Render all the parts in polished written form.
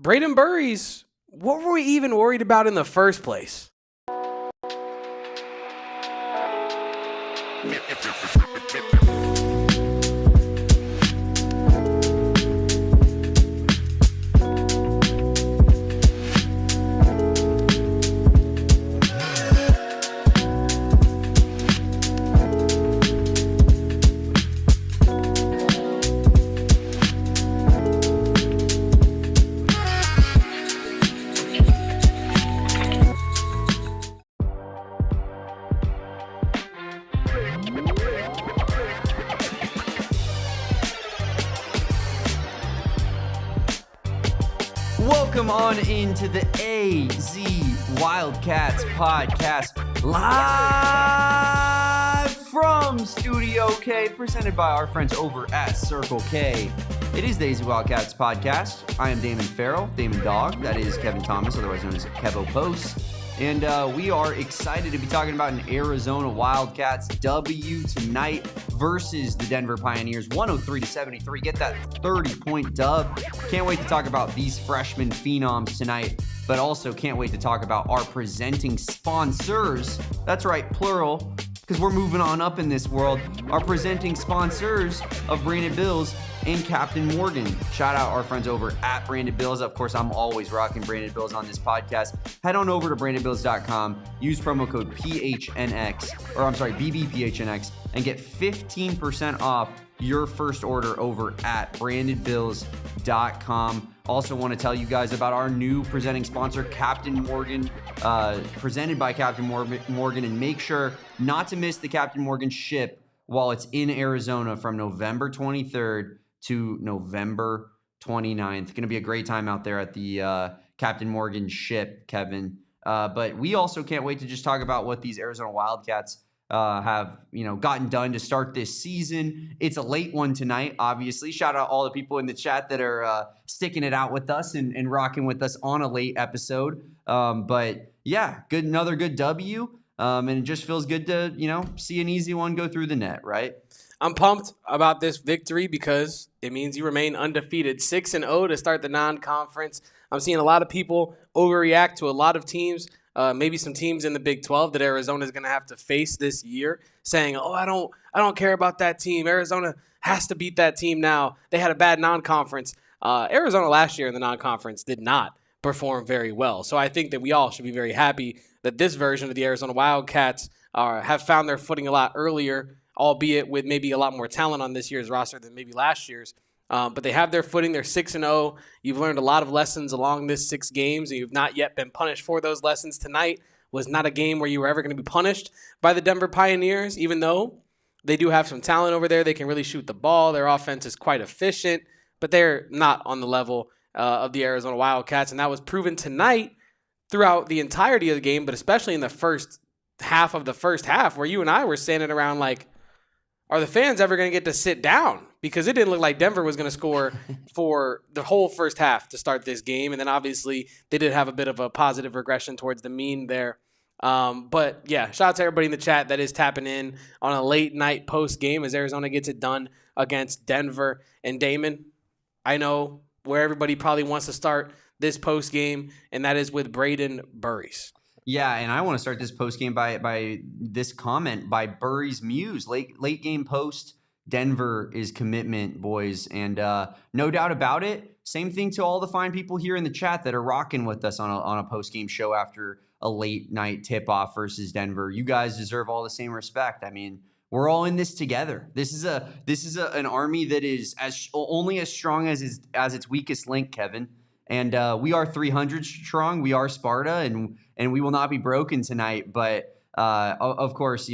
Brayden Burries, what were we even worried about in the first place? Welcome on into the AZ Wildcats podcast, live from Studio K, presented by our friends over at Circle K. It is the AZ Wildcats podcast. I am Damon Fairall, Damon Dog. That is Kevin Thomas, otherwise known as Kevo Post. And we are excited to be talking about an Arizona Wildcats W tonight versus the Denver Pioneers, 103-73. Get that 30-point dub. Can't wait to talk about these freshman phenoms tonight, but also can't wait to talk about our presenting sponsors. That's right, plural, because we're moving on up in this world. Our presenting sponsors of Branded Bills and Captain Morgan. Shout out our friends over at Branded Bills. Of course, I'm always rocking Branded Bills on this podcast. Head on over to brandedbills.com, use promo code BBPHNX, and get 15% off your first order over at brandedbills.com. Also want to tell you guys about our new presenting sponsor, Captain Morgan, presented by Captain Morgan, and make sure not to miss the Captain Morgan ship while it's in Arizona from November 23rd to November 29th. Going to be a great time out there at the Captain Morgan ship, Kevin. But we also can't wait to just talk about what these Arizona Wildcats have gotten done to start this season. It's a late one tonight, obviously. Shout out all the people in the chat that are sticking it out with us and rocking with us on a late episode. But yeah, another good W. And it just feels good to, see an easy one go through the net, right? I'm pumped about this victory because it means you remain undefeated, 6-0 to start the non-conference. I'm seeing a lot of people overreact to a lot of teams, maybe some teams in the Big 12 that Arizona is going to have to face this year, saying, "Oh, I don't care about that team. Arizona has to beat that team now. They had a bad non-conference." Arizona last year in the non-conference did not perform very well. So I think that we all should be very happy that this version of the Arizona Wildcats have found their footing a lot earlier, albeit with maybe a lot more talent on this year's roster than maybe last year's. But they have their footing. They're 6-0. You've learned a lot of lessons along this 6 games, and you've not yet been punished for those lessons. Tonight was not a game where you were ever going to be punished by the Denver Pioneers, even though they do have some talent over there. They can really shoot the ball. Their offense is quite efficient, but they're not on the level of the Arizona Wildcats, and that was proven tonight throughout the entirety of the game, but especially in the first half of the first half, where you and I were standing around like, are the fans ever going to get to sit down? Because it didn't look like Denver was going to score for the whole first half to start this game. And then obviously they did have a bit of a positive regression towards the mean there. But yeah, shout out to everybody in the chat that is tapping in on a late night post game as Arizona gets it done against Denver. And Damon, I know where everybody probably wants to start this post game, and that is with Brayden Burries. Yeah, and I want to start this post game by this comment by Burries Muse. Late game post, Denver is commitment, boys, and no doubt about it. Same thing to all the fine people here in the chat that are rocking with us on a post game show after a late night tip off versus Denver. You guys deserve all the same respect. I mean, we're all in this together. This is an army that is only as strong as its weakest link, Kevin. And we are 300 strong. We are Sparta, and we will not be broken tonight. But of course,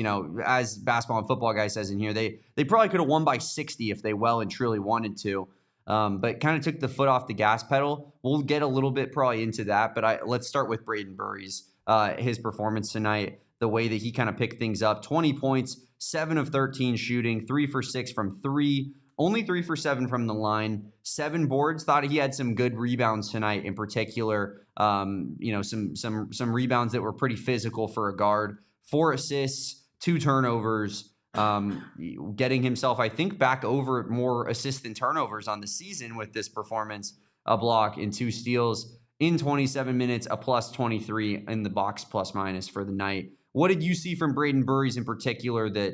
as basketball and football guy says in here, they probably could have won by 60 if they well and truly wanted to. But kind of took the foot off the gas pedal. We'll get a little bit probably into that. But let's start with Brayden Burries, his performance tonight, the way that he kind of picked things up. 20 points, 7 of 13 shooting, 3 for 6 from 3. Only 3 for 7 from the line, 7 boards. Thought he had some good rebounds tonight in particular. Some rebounds that were pretty physical for a guard. 4 assists, 2 turnovers, getting himself, I think, back over more assists than turnovers on the season with this performance. a block, and 2 steals in 27 minutes, a plus 23 in the box plus minus for the night. What did you see from Brayden Burries in particular that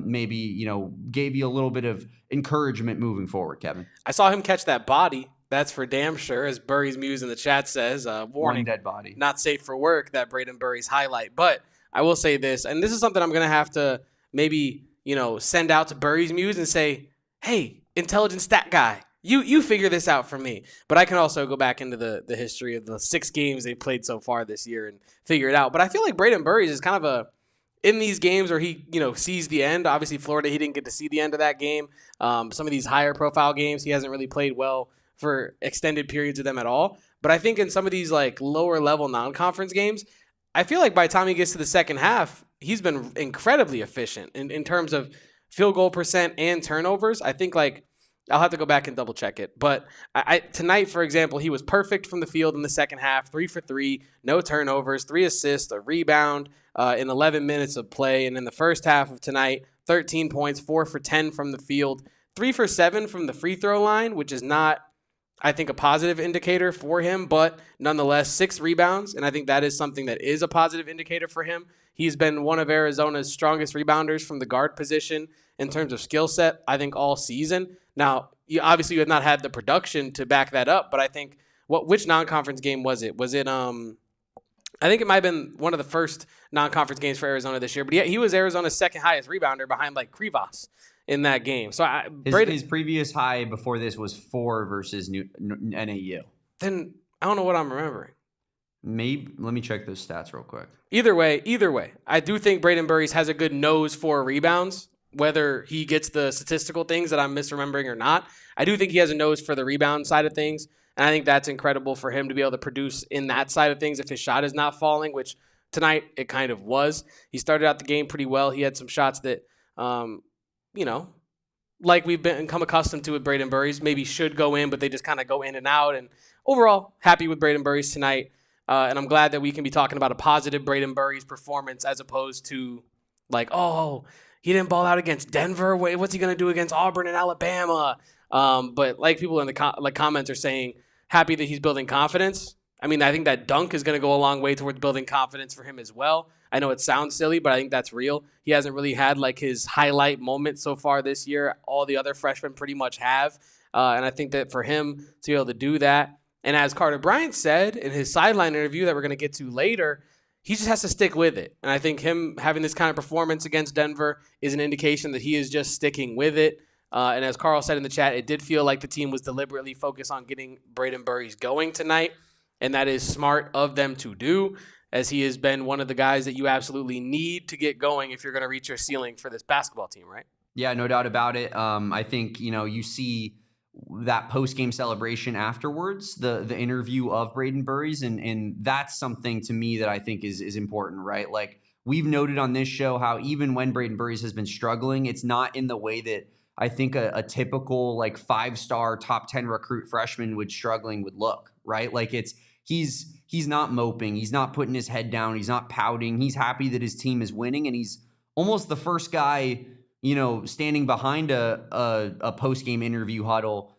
maybe, gave you a little bit of encouragement moving forward, Kevin? I saw him catch that body. That's for damn sure, as Burries Muse in the chat says. Warning, one dead body. Not safe for work, that Brayden Burries highlight. But I will say this, and this is something I'm going to have to maybe, send out to Burries Muse and say, hey, intelligent stat guy, you figure this out for me. But I can also go back into the history of the 6 games they played so far this year and figure it out. But I feel like Brayden Burries is kind of in these games where he, sees the end. Obviously, Florida, he didn't get to see the end of that game. Some of these higher profile games, he hasn't really played well for extended periods of them at all. But I think in some of these like lower level non-conference games, I feel like by the time he gets to the second half, he's been incredibly efficient in terms of field goal percent and turnovers. I think I'll have to go back and double check it. But tonight, for example, he was perfect from the field in the second half, 3 for 3, no turnovers, 3 assists, a rebound in 11 minutes of play. And in the first half of tonight, 13 points, 4 for 10 from the field, 3 for 7 from the free throw line, which is not, I think, a positive indicator for him, but nonetheless, 6 rebounds. And I think that is something that is a positive indicator for him. He's been one of Arizona's strongest rebounders from the guard position in terms of skill set, I think, all season. Now, you have not had the production to back that up, but I think which non-conference game was it? Was it I think it might have been one of the first non-conference games for Arizona this year. But he was Arizona's second highest rebounder behind Krivas in that game. So his previous high before this was 4 versus NAU. Then I don't know what I'm remembering. Maybe let me check those stats real quick. Either way, I do think Brayden Burries has a good nose for rebounds. Whether he gets the statistical things that I'm misremembering or not, I do think he has a nose for the rebound side of things. And I think that's incredible for him to be able to produce in that side of things if his shot is not falling, which tonight it kind of was. He started out the game pretty well. He had some shots that, like we've become accustomed to with Brayden Burries, maybe should go in, but they just kind of go in and out. And overall, happy with Brayden Burries tonight. And I'm glad that we can be talking about a positive Brayden Burries performance as opposed to he didn't ball out against Denver. What's he going to do against Auburn and Alabama? But like people in the comments are saying, happy that he's building confidence. I mean, I think that dunk is going to go a long way towards building confidence for him as well. I know it sounds silly, but I think that's real. He hasn't really had his highlight moment so far this year. All the other freshmen pretty much have. And I think that for him to be able to do that, and as Carter Bryant said in his sideline interview that we're going to get to later, he just has to stick with it. And I think him having this kind of performance against Denver is an indication that he is just sticking with it. And as Carl said in the chat, it did feel like the team was deliberately focused on getting Brayden Burries going tonight. And that is smart of them to do, as he has been one of the guys that you absolutely need to get going if you're going to reach your ceiling for this basketball team, right? Yeah, no doubt about it. I think, you see that post-game celebration afterwards, the interview of Brayden Burries, and that's something to me that I think is important, right? We've noted on this show how even when Brayden Burries has been struggling, it's not in the way that I think a typical 5-star top 10 recruit freshman would look, right? He's not moping, he's not putting his head down, he's not pouting, he's happy that his team is winning, and he's almost the first guy standing behind a post-game interview huddle,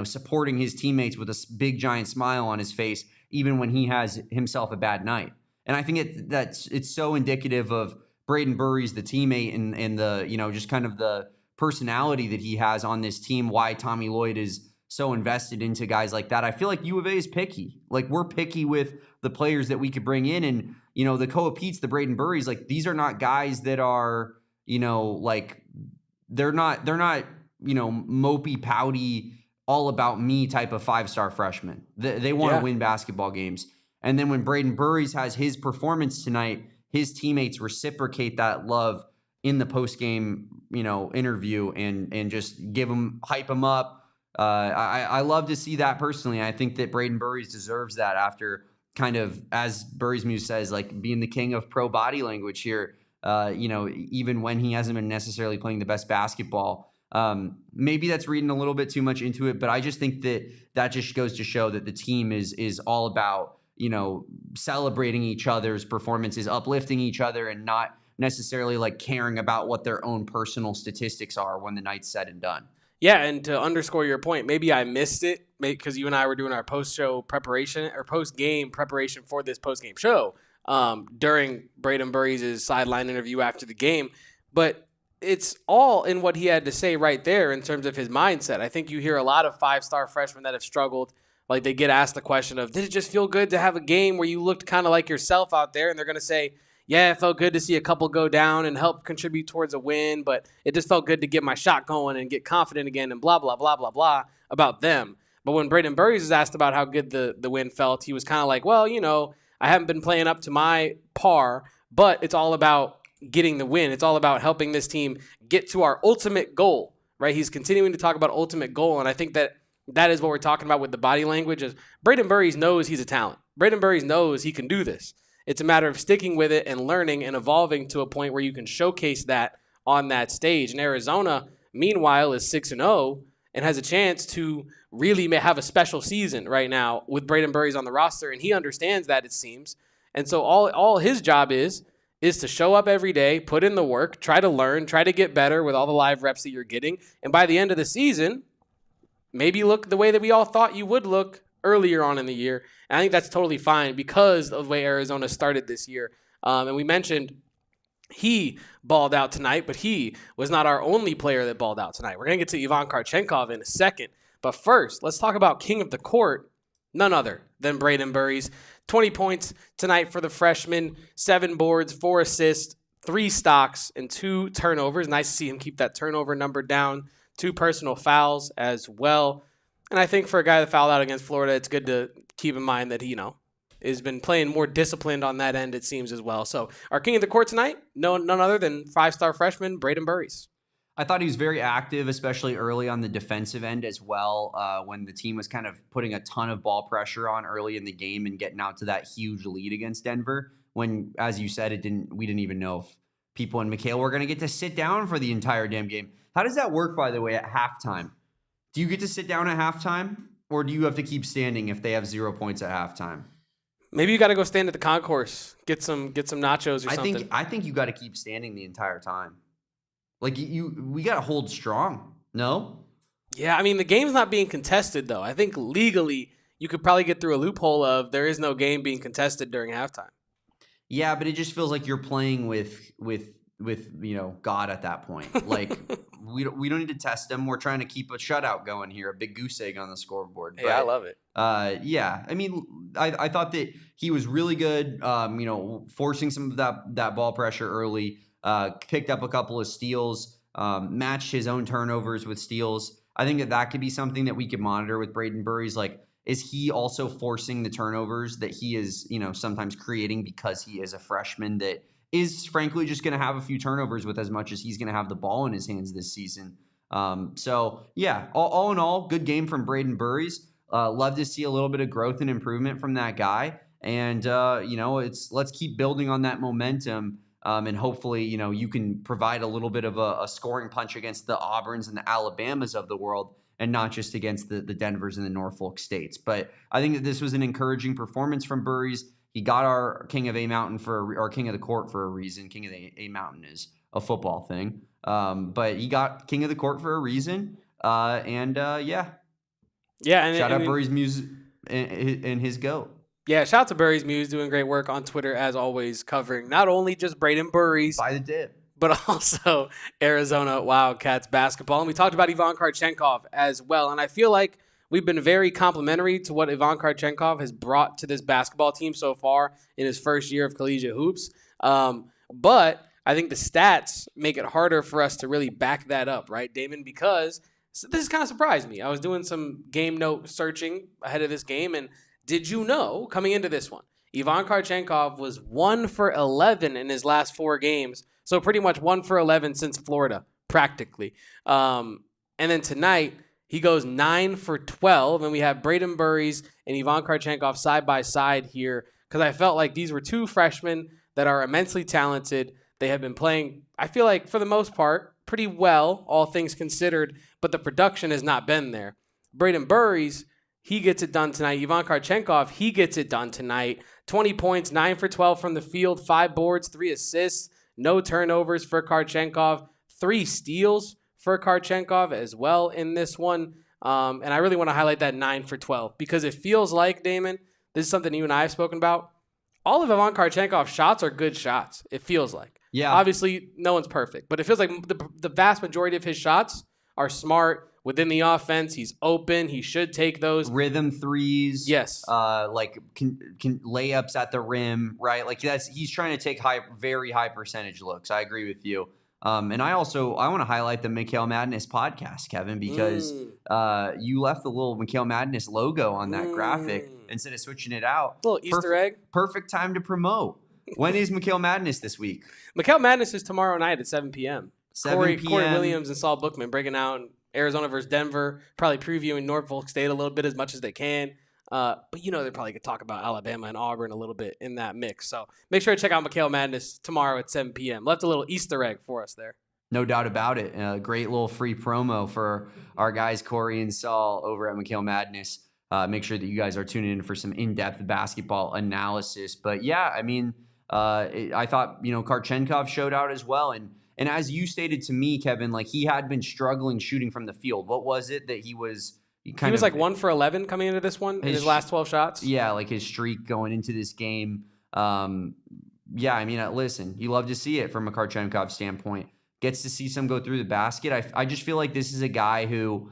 supporting his teammates with a big giant smile on his face, even when he has himself a bad night. And I think it's so indicative of Brayden Burries, the teammate, and the just kind of the personality that he has on this team. Why Tommy Lloyd is so invested into guys like that. I feel like U of A is picky. We're picky with the players that we could bring in, and the Koa Peats, the Brayden Burries, these are not guys that are. They're not mopey, pouty, all about me type of 5-star freshmen. They want to win basketball games. And then when Brayden Burries has his performance tonight, his teammates reciprocate that love in the post-game, interview and just hype him up. I love to see that personally. I think that Brayden Burries deserves that after kind of, as Burries Muse says, being the king of pro body language here. Even when he hasn't been necessarily playing the best basketball. Maybe that's reading a little bit too much into it, but I just think that just goes to show that the team is all about, celebrating each other's performances, uplifting each other, and not necessarily caring about what their own personal statistics are when the night's said and done. Yeah, and to underscore your point, maybe I missed it because you and I were doing our post-show preparation or post-game preparation for this post-game show during Brayden Burries' sideline interview after the game. But it's all in what he had to say right there in terms of his mindset. I think you hear a lot of five-star freshmen that have struggled. Like, they get asked the question of, did it just feel good to have a game where you looked kind of like yourself out there? And they're going to say, yeah, it felt good to see a couple go down and help contribute towards a win, but it just felt good to get my shot going and get confident again and blah, blah, blah, blah, blah about them. But when Brayden Burries was asked about how good the win felt, he was kind of like, well, I haven't been playing up to my par, but it's all about getting the win. It's all about helping this team get to our ultimate goal, right? He's continuing to talk about ultimate goal, and I think that is what we're talking about with the body language. Is Brayden Burries knows he's a talent. Brayden Burries knows he can do this. It's a matter of sticking with it and learning and evolving to a point where you can showcase that on that stage. And Arizona, meanwhile, is 6-0 and has a chance to really have a special season right now with Brayden Burries on the roster, and he understands that, it seems. And so all his job is to show up every day, put in the work, try to learn, try to get better with all the live reps that you're getting. And by the end of the season, maybe look the way that we all thought you would look earlier on in the year. And I think that's totally fine because of the way Arizona started this year. And we mentioned he balled out tonight, but he was not our only player that balled out tonight. We're going to get to Ivan Kharchenkov in a second. But first, let's talk about king of the court, none other than Brayden Burries. 20 points tonight for the freshman, 7 boards, 4 assists, 3 stocks, and 2 turnovers. Nice to see him keep that turnover number down. 2 personal fouls as well. And I think for a guy that fouled out against Florida, it's good to keep in mind that he, has been playing more disciplined on that end, it seems, as well. So our king of the court tonight, none other than 5-star freshman Brayden Burries. I thought he was very active, especially early on the defensive end as well, when the team was kind of putting a ton of ball pressure on early in the game and getting out to that huge lead against Denver. When, as you said, we didn't even know if people in McKale were going to get to sit down for the entire damn game. How does that work, by the way, at halftime? Do you get to sit down at halftime, or do you have to keep standing if they have 0 points at halftime? Maybe you got to go stand at the concourse, get some nachos or something. I think you got to keep standing the entire time. Like we got to hold strong. No? Yeah, I mean, the game's not being contested, though. I think legally you could probably get through a loophole of there is no game being contested during halftime. Yeah, but it just feels like you're playing with God at that point. Like we don't need to test them. We're trying to keep a shutout going here, a big goose egg on the scoreboard. Hey, I love it. Yeah, I mean, I thought that he was really good. Forcing some of that ball pressure early. Picked up a couple of steals, matched his own turnovers with steals. I think that could be something that we could monitor with Brayden Burries. Like, is he also forcing the turnovers that he is, sometimes creating because he is a freshman that is frankly just going to have a few turnovers with as much as he's going to have the ball in his hands this season. So yeah, all in all, good game from Brayden Burries. Love to see a little bit of growth and improvement from that guy. And, let's keep building on that momentum. And hopefully, you can provide a little bit of a scoring punch against the Auburns and the Alabamas of the world and not just against the Denvers and the Norfolk States. But I think that this was an encouraging performance from Burries. He got our King of A Mountain or King of the Court for a reason. King of the A Mountain is a football thing. But he got King of the Court for a reason. Yeah. And shout out Burries Muse and his GOAT. Yeah, shout out to Burries Muse, doing great work on Twitter, as always, covering not only just Brayden Burries, by the dip, but also Arizona Wildcats basketball. And we talked about Ivan Kharchenkov as well. And I feel like we've been very complimentary to what Ivan Kharchenkov has brought to this basketball team so far in his first year of collegiate hoops. But I think the stats make it harder for us to really back that up, right, Damon? Because this has kind of surprised me. I was doing some game note searching ahead of this game, and did you know, coming into this one, Ivan Kharchenkov was 1 for 11 in his last 4 games. So pretty much 1 for 11 since Florida, practically. And then tonight, he goes 9 for 12. And we have Brayden Burries and Ivan Kharchenkov side by side here. Because I felt like these were 2 freshmen that are immensely talented. They have been playing, I feel like, for the most part, pretty well, all things considered. But the production has not been there. Brayden Burries, he gets it done tonight. Ivan Kharchenkov, he gets it done tonight. 20 points, 9 for 12 from the field, 5 boards, 3 assists, no turnovers for Kharchenkov, 3 steals for Kharchenkov as well in this one. And I really want to highlight that 9 for 12 because it feels like, Damon, this is something you and I have spoken about. All of Ivan Kharchenkov's shots are good shots, it feels like. Yeah. Obviously, no one's perfect, but it feels like the vast majority of his shots are smart within the offense. He's open. He should take those. Rhythm threes. Yes. Like can layups at the rim, right? Like he's trying to take very high percentage looks. I agree with you. And I want to highlight the McKale Madness podcast, Kevin, because you left the little McKale Madness logo on that graphic instead of switching it out. A little Easter egg. Perfect time to promote. When is McKale Madness this week? McKale Madness is tomorrow night at 7 p.m. 7 p.m. Corey Williams and Saul Bookman breaking out Arizona versus Denver, probably previewing Norfolk State a little bit as much as they can. But they're probably going to talk about Alabama and Auburn a little bit in that mix. So make sure to check out McKale Madness tomorrow at 7 p.m. Left a little Easter egg for us there. No doubt about it. A great little free promo for our guys, Corey and Saul, over at McKale Madness. Make sure that you guys are tuning in for some in-depth basketball analysis. But yeah, I mean, I thought, Kharchenkov showed out as well. And as you stated to me, Kevin, like he had been struggling shooting from the field. What was it that he was like 1 for 11 coming into this one in his last 12 shots? Yeah, like his streak going into this game. Yeah, I mean, listen, you love to see it from a Kharchenkov standpoint. Gets to see some go through the basket. I just feel like this is a guy who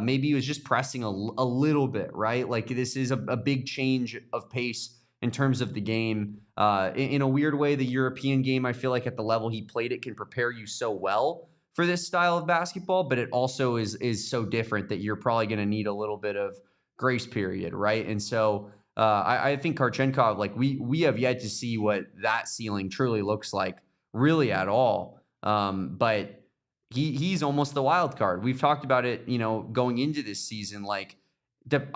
maybe he was just pressing a little bit, right? Like this is a big change of pace in terms of the game. In a weird way, the European game, I feel like at the level he played it can prepare you so well for this style of basketball, but it also is so different that you're probably going to need a little bit of grace period, right? And so I think Kharchenkov, like we have yet to see what that ceiling truly looks like really at all. But he's almost the wild card. We've talked about it, going into this season. Like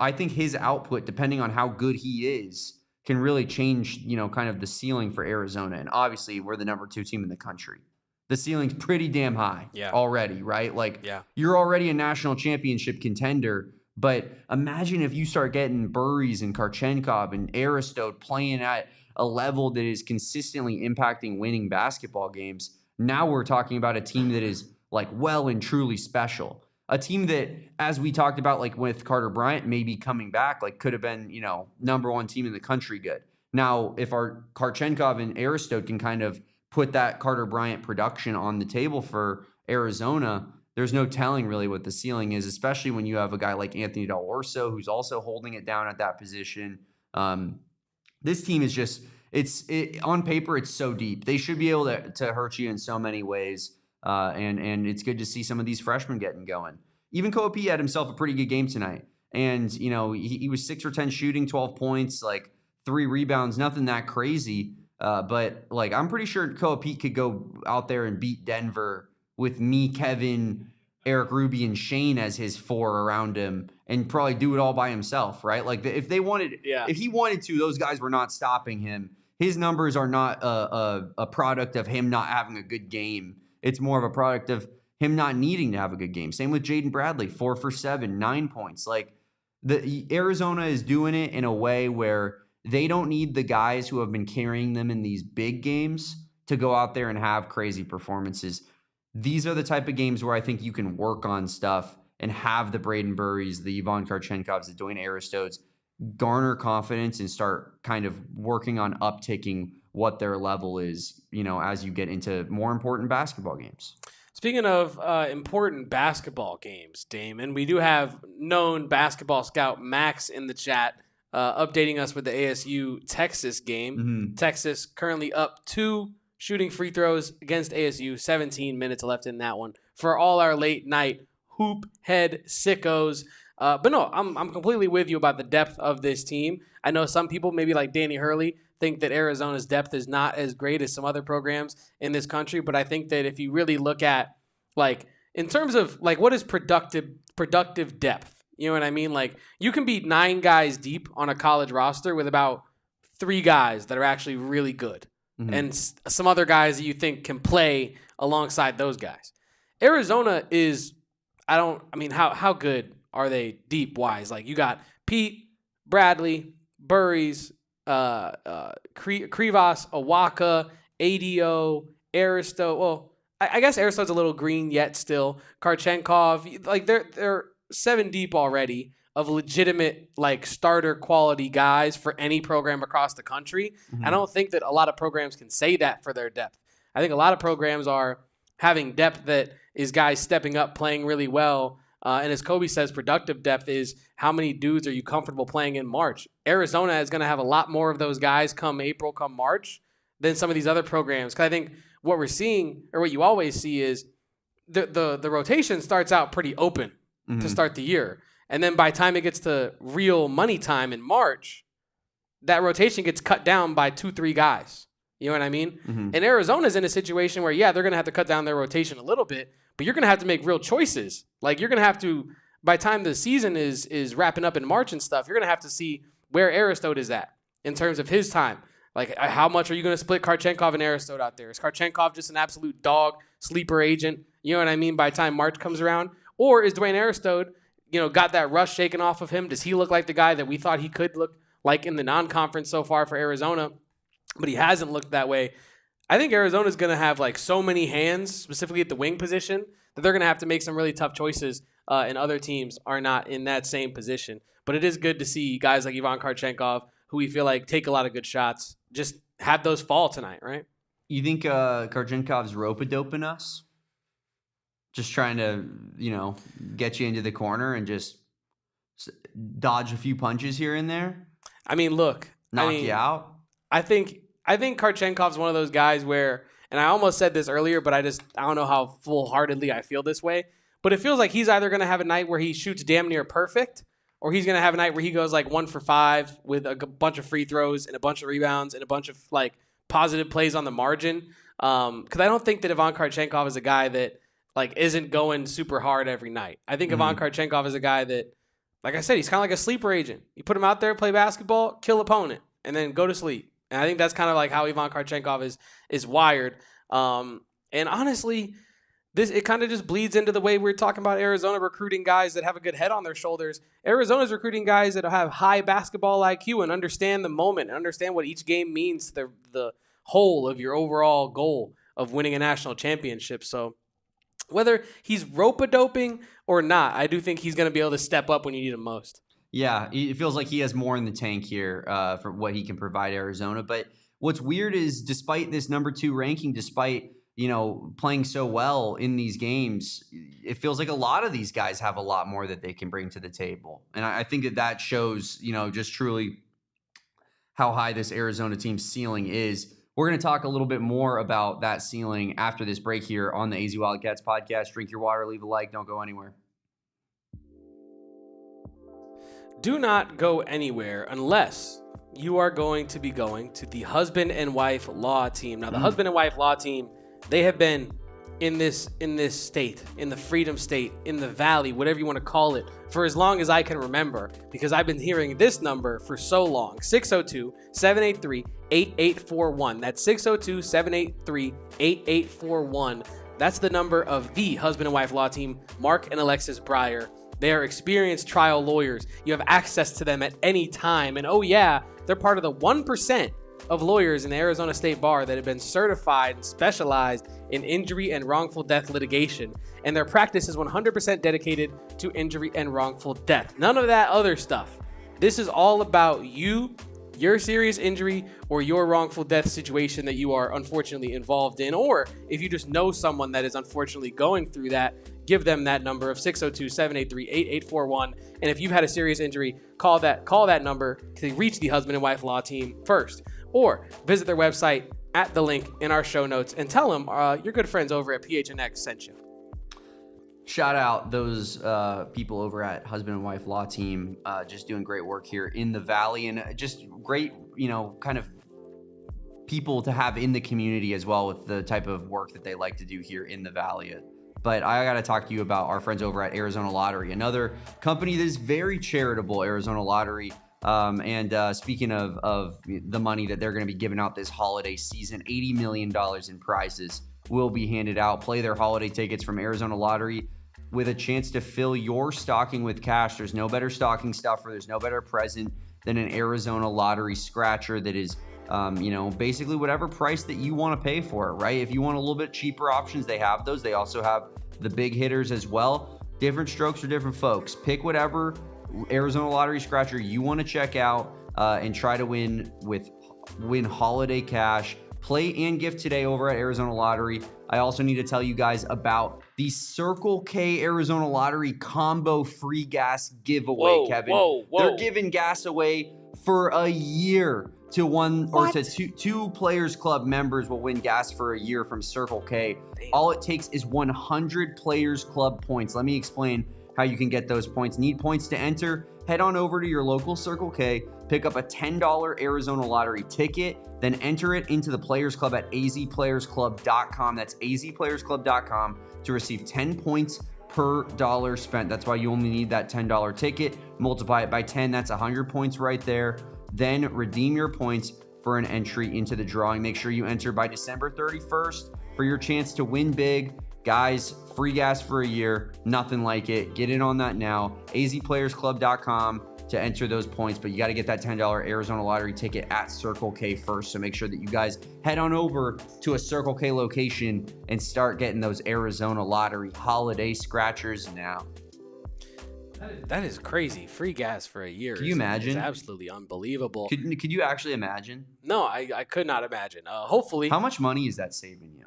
I think his output, depending on how good he is, can really change, kind of the ceiling for Arizona. And obviously we're the number 2 team in the country. The ceiling's pretty damn high already, right? Like you're already a national championship contender, but imagine if you start getting Burries and Kharchenkov and Aristode playing at a level that is consistently impacting winning basketball games. Now we're talking about a team that is like well and truly special. A team that, as we talked about, like with Carter Bryant maybe coming back, like could have been, number 1 team in the country good. Now, if our Kharchenkov and Aristode can kind of put that Carter Bryant production on the table for Arizona, there's no telling really what the ceiling is, especially when you have a guy like Anthony Del Orso, who's also holding it down at that position. This team is just, on paper, it's so deep. They should be able to hurt you in so many ways. And it's good to see some of these freshmen getting going. Even Koa Peat had himself a pretty good game tonight. And, he was 6 for 10 shooting, 12 points, like 3 rebounds, nothing that crazy. But like, I'm pretty sure Koa Peat could go out there and beat Denver with me, Kevin, Eric Ruby, and Shane as his 4 around him and probably do it all by himself, right? Like if he wanted to, those guys were not stopping him. His numbers are not a product of him not having a good game. It's more of a product of him not needing to have a good game. Same with Jaden Bradley, 4 for 7, 9 points. Like the Arizona is doing it in a way where they don't need the guys who have been carrying them in these big games to go out there and have crazy performances. These are the type of games where I think you can work on stuff and have the Brayden Burries, the Ivan Kharchenkovs, the Dwayne Aristodes garner confidence and start kind of working on upticking what their level is, as you get into more important basketball games. Speaking of important basketball games, Damon, we do have known basketball scout Max in the chat updating us with the ASU Texas game. Mm-hmm. Texas currently up 2 shooting free throws against ASU, 17 minutes left in that one. For all our late night hoop head sickos. But no, I'm completely with you about the depth of this team. I know some people, maybe like Danny Hurley, think that Arizona's depth is not as great as some other programs in this country. But I think that if you really look at, like, in terms of, like, what is productive depth, you know what I mean? Like, you can be 9 guys deep on a college roster with about 3 guys that are actually really good. Mm-hmm. And some other guys that you think can play alongside those guys. Arizona is, how good are they deep wise? Like, you got Pete, Bradley, Burries, Krivas, Awaka, ADO, Aristode. Well, I guess Aristode's a little green yet still. Kharchenkov, like they're seven deep already of legitimate like starter quality guys for any program across the country. I don't think that a lot of programs can say that for their depth. I think a lot of programs are having depth that is guys stepping up, playing really well. And as Kobe says, productive depth is how many dudes are you comfortable playing in March? Arizona is going to have a lot more of those guys come April, come March than some of these other programs. Because I think what we're seeing, or what you always see, is the rotation starts out pretty open to start the year. And then by the time it gets to real money time in March, that rotation gets cut down by 2-3 guys. You know what I mean? And Arizona's in a situation where, yeah, they're going to have to cut down their rotation a little bit, but you're going to have to make real choices. Like, you're going to have to, by the time the season is wrapping up in March and stuff, you're going to have to see where Aristode is at in terms of his time. Like, how much are you going to split Kharchenkov and Aristode out there? Is Kharchenkov just an absolute dog, sleeper agent? You know what I mean? By the time March comes around? Or is Dwayne Aristode, got that rust shaken off of him? Does he look like the guy that we thought he could look like in the non-conference so far for Arizona? But he hasn't looked that way. I think Arizona's going to have like so many hands, specifically at the wing position, that they're going to have to make some really tough choices, and other teams are not in that same position. But it is good to see guys like Ivan Kharchenkov, who we feel like take a lot of good shots, just have those fall tonight, right? You think Kharchenkov's rope-a-doping us? Just trying to, get you into the corner and just dodge a few punches here and there? I mean, look. Knock you out? I think Kharchenkov's one of those guys where, and I almost said this earlier, but I don't know how full-heartedly I feel this way, but it feels like he's either going to have a night where he shoots damn near perfect, or he's going to have a night where he goes like 1 for 5 with a bunch of free throws and a bunch of rebounds and a bunch of like positive plays on the margin. Because I don't think that Ivan Kharchenkov is a guy that like isn't going super hard every night. I think Ivan Kharchenkov is a guy that, like I said, he's kind of like a sleeper agent. You put him out there, play basketball, kill opponent, and then go to sleep. And I think that's kind of like how Ivan Kharchenkov is wired. And honestly, it kind of just bleeds into the way we're talking about Arizona recruiting guys that have a good head on their shoulders. Arizona's recruiting guys that have high basketball IQ and understand the moment and understand what each game means to the whole of your overall goal of winning a national championship. So whether he's rope-a-doping or not, I do think he's going to be able to step up when you need him most. Yeah, it feels like he has more in the tank here for what he can provide Arizona. But what's weird is despite this number 2 ranking, despite playing so well in these games, it feels like a lot of these guys have a lot more that they can bring to the table. And I think that shows, just truly how high this Arizona team's ceiling is. We're going to talk a little bit more about that ceiling after this break here on the AZ Wildcats podcast. Drink your water, leave a like, don't go anywhere. Do not go anywhere unless you are going to be going to the husband and wife law team. Now, the husband and wife law team, they have been in this state, in the freedom state, in the valley, whatever you want to call it, for as long as I can remember, because I've been hearing this number for so long. 602-783-8841. That's 602-783-8841. That's the number of the husband and wife law team, Mark and Alexis Breyer. They are experienced trial lawyers. You have access to them at any time. And oh yeah, they're part of the 1% of lawyers in the Arizona State Bar that have been certified and specialized in injury and wrongful death litigation. And their practice is 100% dedicated to injury and wrongful death. None of that other stuff. This is all about you, your serious injury, or your wrongful death situation that you are unfortunately involved in. Or if you just know someone that is unfortunately going through that, give them that number of 602-783-8841. And if you've had a serious injury, call that number to reach the husband and wife law team first. Or visit their website at the link in our show notes and tell them your good friends over at PHNX sent you. Shout out those people over at Husband and Wife Law Team, just doing great work here in the Valley, and just great, kind of people to have in the community as well with the type of work that they like to do here in the Valley. But I got to talk to you about our friends over at Arizona Lottery, another company that is very charitable, Arizona Lottery. And speaking of the money that they're going to be giving out this holiday season, $80 million in prizes will be handed out. Play their holiday tickets from Arizona Lottery with a chance to fill your stocking with cash. There's no better stocking stuffer. There's no better present than an Arizona Lottery scratcher that is, basically whatever price that you want to pay for it, right? If you want a little bit cheaper options, they have those. They also have the big hitters as well. different strokes for different folks. Pick whatever Arizona Lottery scratcher you want to check out and try to win holiday cash. Play and gift today over at Arizona Lottery. I also need to tell you guys about the Circle K Arizona Lottery combo free gas giveaway, Kevin. They're giving gas away for a year to two Players Club members will win gas for a year from Circle K. Damn. All it takes is 100 Players Club points. Let me explain how you can get those points. Need points to enter? Head on over to your local Circle K, pick up a $10 Arizona Lottery ticket, then enter it into the Players Club at azplayersclub.com. That's azplayersclub.com to receive 10 points per dollar spent. That's why you only need that $10 ticket. Multiply it by 10. That's 100 points right there. Then redeem your points for an entry into the drawing. Make sure you enter by December 31st for your chance to win big. Guys, free gas for a year. Nothing like it. Get in on that now. azplayersclub.com to enter those points, but you got to get that $10 Arizona Lottery ticket at Circle K first. So make sure that you guys head on over to a Circle K location and start getting those Arizona Lottery holiday scratchers now. That is crazy. Free gas for a year. Can you imagine? It's absolutely unbelievable. Could you actually imagine? No, I could not imagine. Hopefully. How much money is that saving you?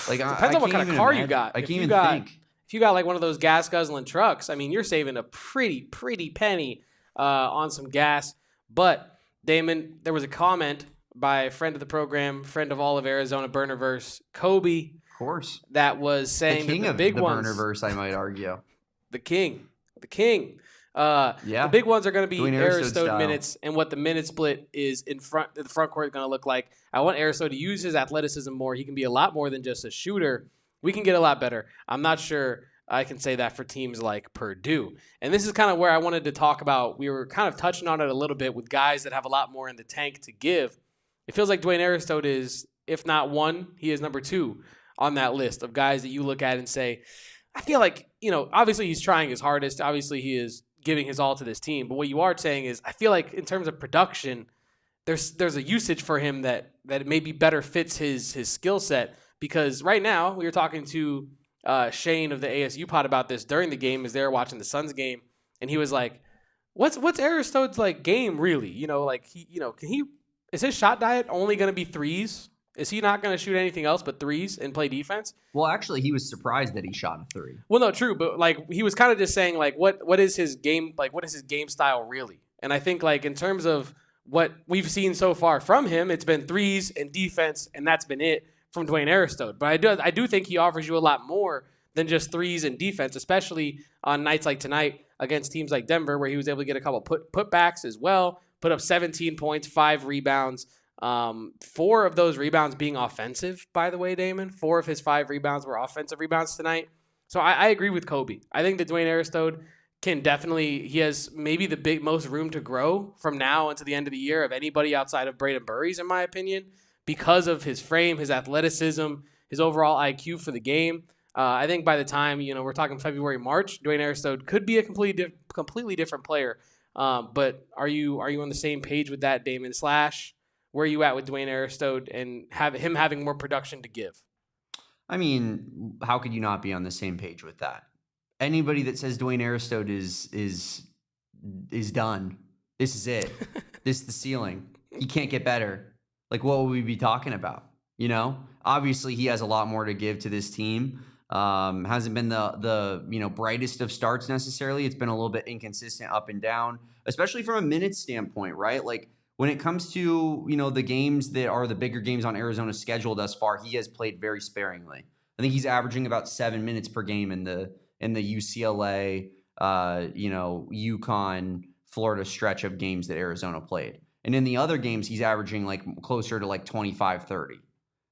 Like, depends on what kind of car you got. I can't even think. If you got like one of those gas guzzling trucks, I mean, you're saving a pretty penny on some gas. But Damon, there was a comment by a friend of the program, friend of all of Arizona Burnerverse, Kobe. Of course. That was saying the king that the of big the ones, Burnerverse, I might argue. The king. The big ones are going to be Dwayne Aristode minutes and what the minute split is the front court is going to look like. I want Aristode to use his athleticism more. He can be a lot more than just a shooter. We can get a lot better. I'm not sure I can say that for teams like Purdue. And this is kind of where I wanted to talk about. We were kind of touching on it a little bit with guys that have a lot more in the tank to give. It feels like Dwayne Aristode is, if not one, he is number 2 on that list of guys that you look at and say, I feel like, obviously he's trying his hardest. Obviously he is giving his all to this team. But what you are saying is, I feel like in terms of production, there's a usage for him that maybe better fits his skill set. Because right now, we were talking to Shane of the ASU pod about this during the game as they were watching the Suns game, and he was like, "What's Aristode's like game really? Is his shot diet only going to be threes? Is he not going to shoot anything else but threes and play defense?" Well, actually, he was surprised that he shot a 3. Well, no, true, but like he was kind of just saying like, what is his game like? What is his game style really? And I think like in terms of what we've seen so far from him, it's been threes and defense, and that's been it from Dwayne Aristode. But I do think he offers you a lot more than just threes and defense, especially on nights like tonight against teams like Denver, where he was able to get a couple putbacks as well, put up 17 points, 5 rebounds, 4 of those rebounds being offensive, by the way, Damon. 4 of his 5 rebounds were offensive rebounds tonight. So I agree with Kobe. I think that Dwayne Aristode he has maybe the most room to grow from now until the end of the year of anybody outside of Brayden Burries, in my opinion, because of his frame, his athleticism, his overall IQ for the game. I think by the time, we're talking February, March, Dwayne Aristode could be a completely different player. But are you on the same page with that, Damon? / where are you at with Dwayne Aristode and him having more production to give? I mean, how could you not be on the same page with that? Anybody that says Dwayne Aristode is done. This is it. This is the ceiling. He can't get better. Like, what would we be talking about? Obviously he has a lot more to give to this team. Hasn't been the brightest of starts necessarily. It's been a little bit inconsistent up and down, especially from a minutes standpoint, right? Like when it comes to, the games that are the bigger games on Arizona's schedule thus far, he has played very sparingly. I think he's averaging about 7 minutes per game in the UCLA, UConn, Florida stretch of games that Arizona played. And in the other games, he's averaging like closer to like 25, 30.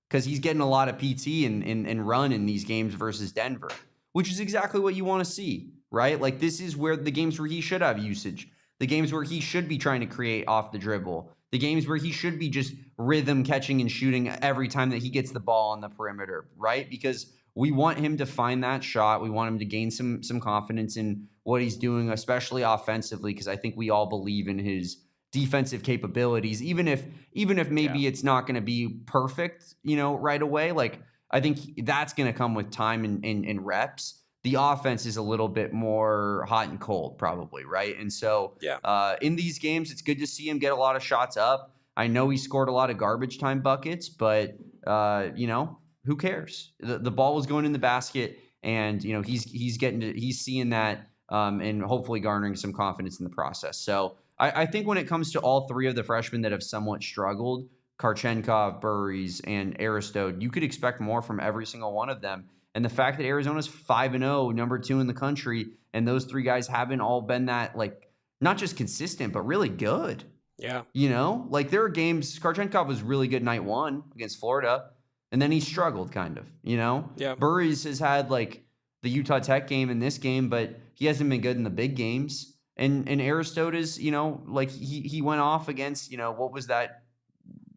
Because he's getting a lot of PT and run in these games versus Denver, which is exactly what you want to see, right? Like this is where the games where he should have usage, the games where he should be trying to create off the dribble, the games where he should be just rhythm catching and shooting every time that he gets the ball on the perimeter, right? Because we want him to find that shot. We want him to gain some confidence in what he's doing, especially offensively, because I think we all believe in his defensive capabilities, even if maybe it's not going to be perfect, right away. Like I think that's going to come with time and reps. The offense is a little bit more hot and cold, probably, right? And so in these games, it's good to see him get a lot of shots up. I know he scored a lot of garbage time buckets, but, who cares? The ball was going in the basket, and, he's seeing that and hopefully garnering some confidence in the process. So I think when it comes to all three of the freshmen that have somewhat struggled, Kharchenkov, Burries, and Aristode, you could expect more from every single one of them. And the fact that Arizona's 5-0, number 2 in the country, and those three guys haven't all been that, not just consistent, but really good. Yeah. There are games, Kharchenkov was really good night 1 against Florida, and then he struggled kind of, Yeah. Burries has had, the Utah Tech game and this game, but he hasn't been good in the big games. And Aristode is, he went off against, what was that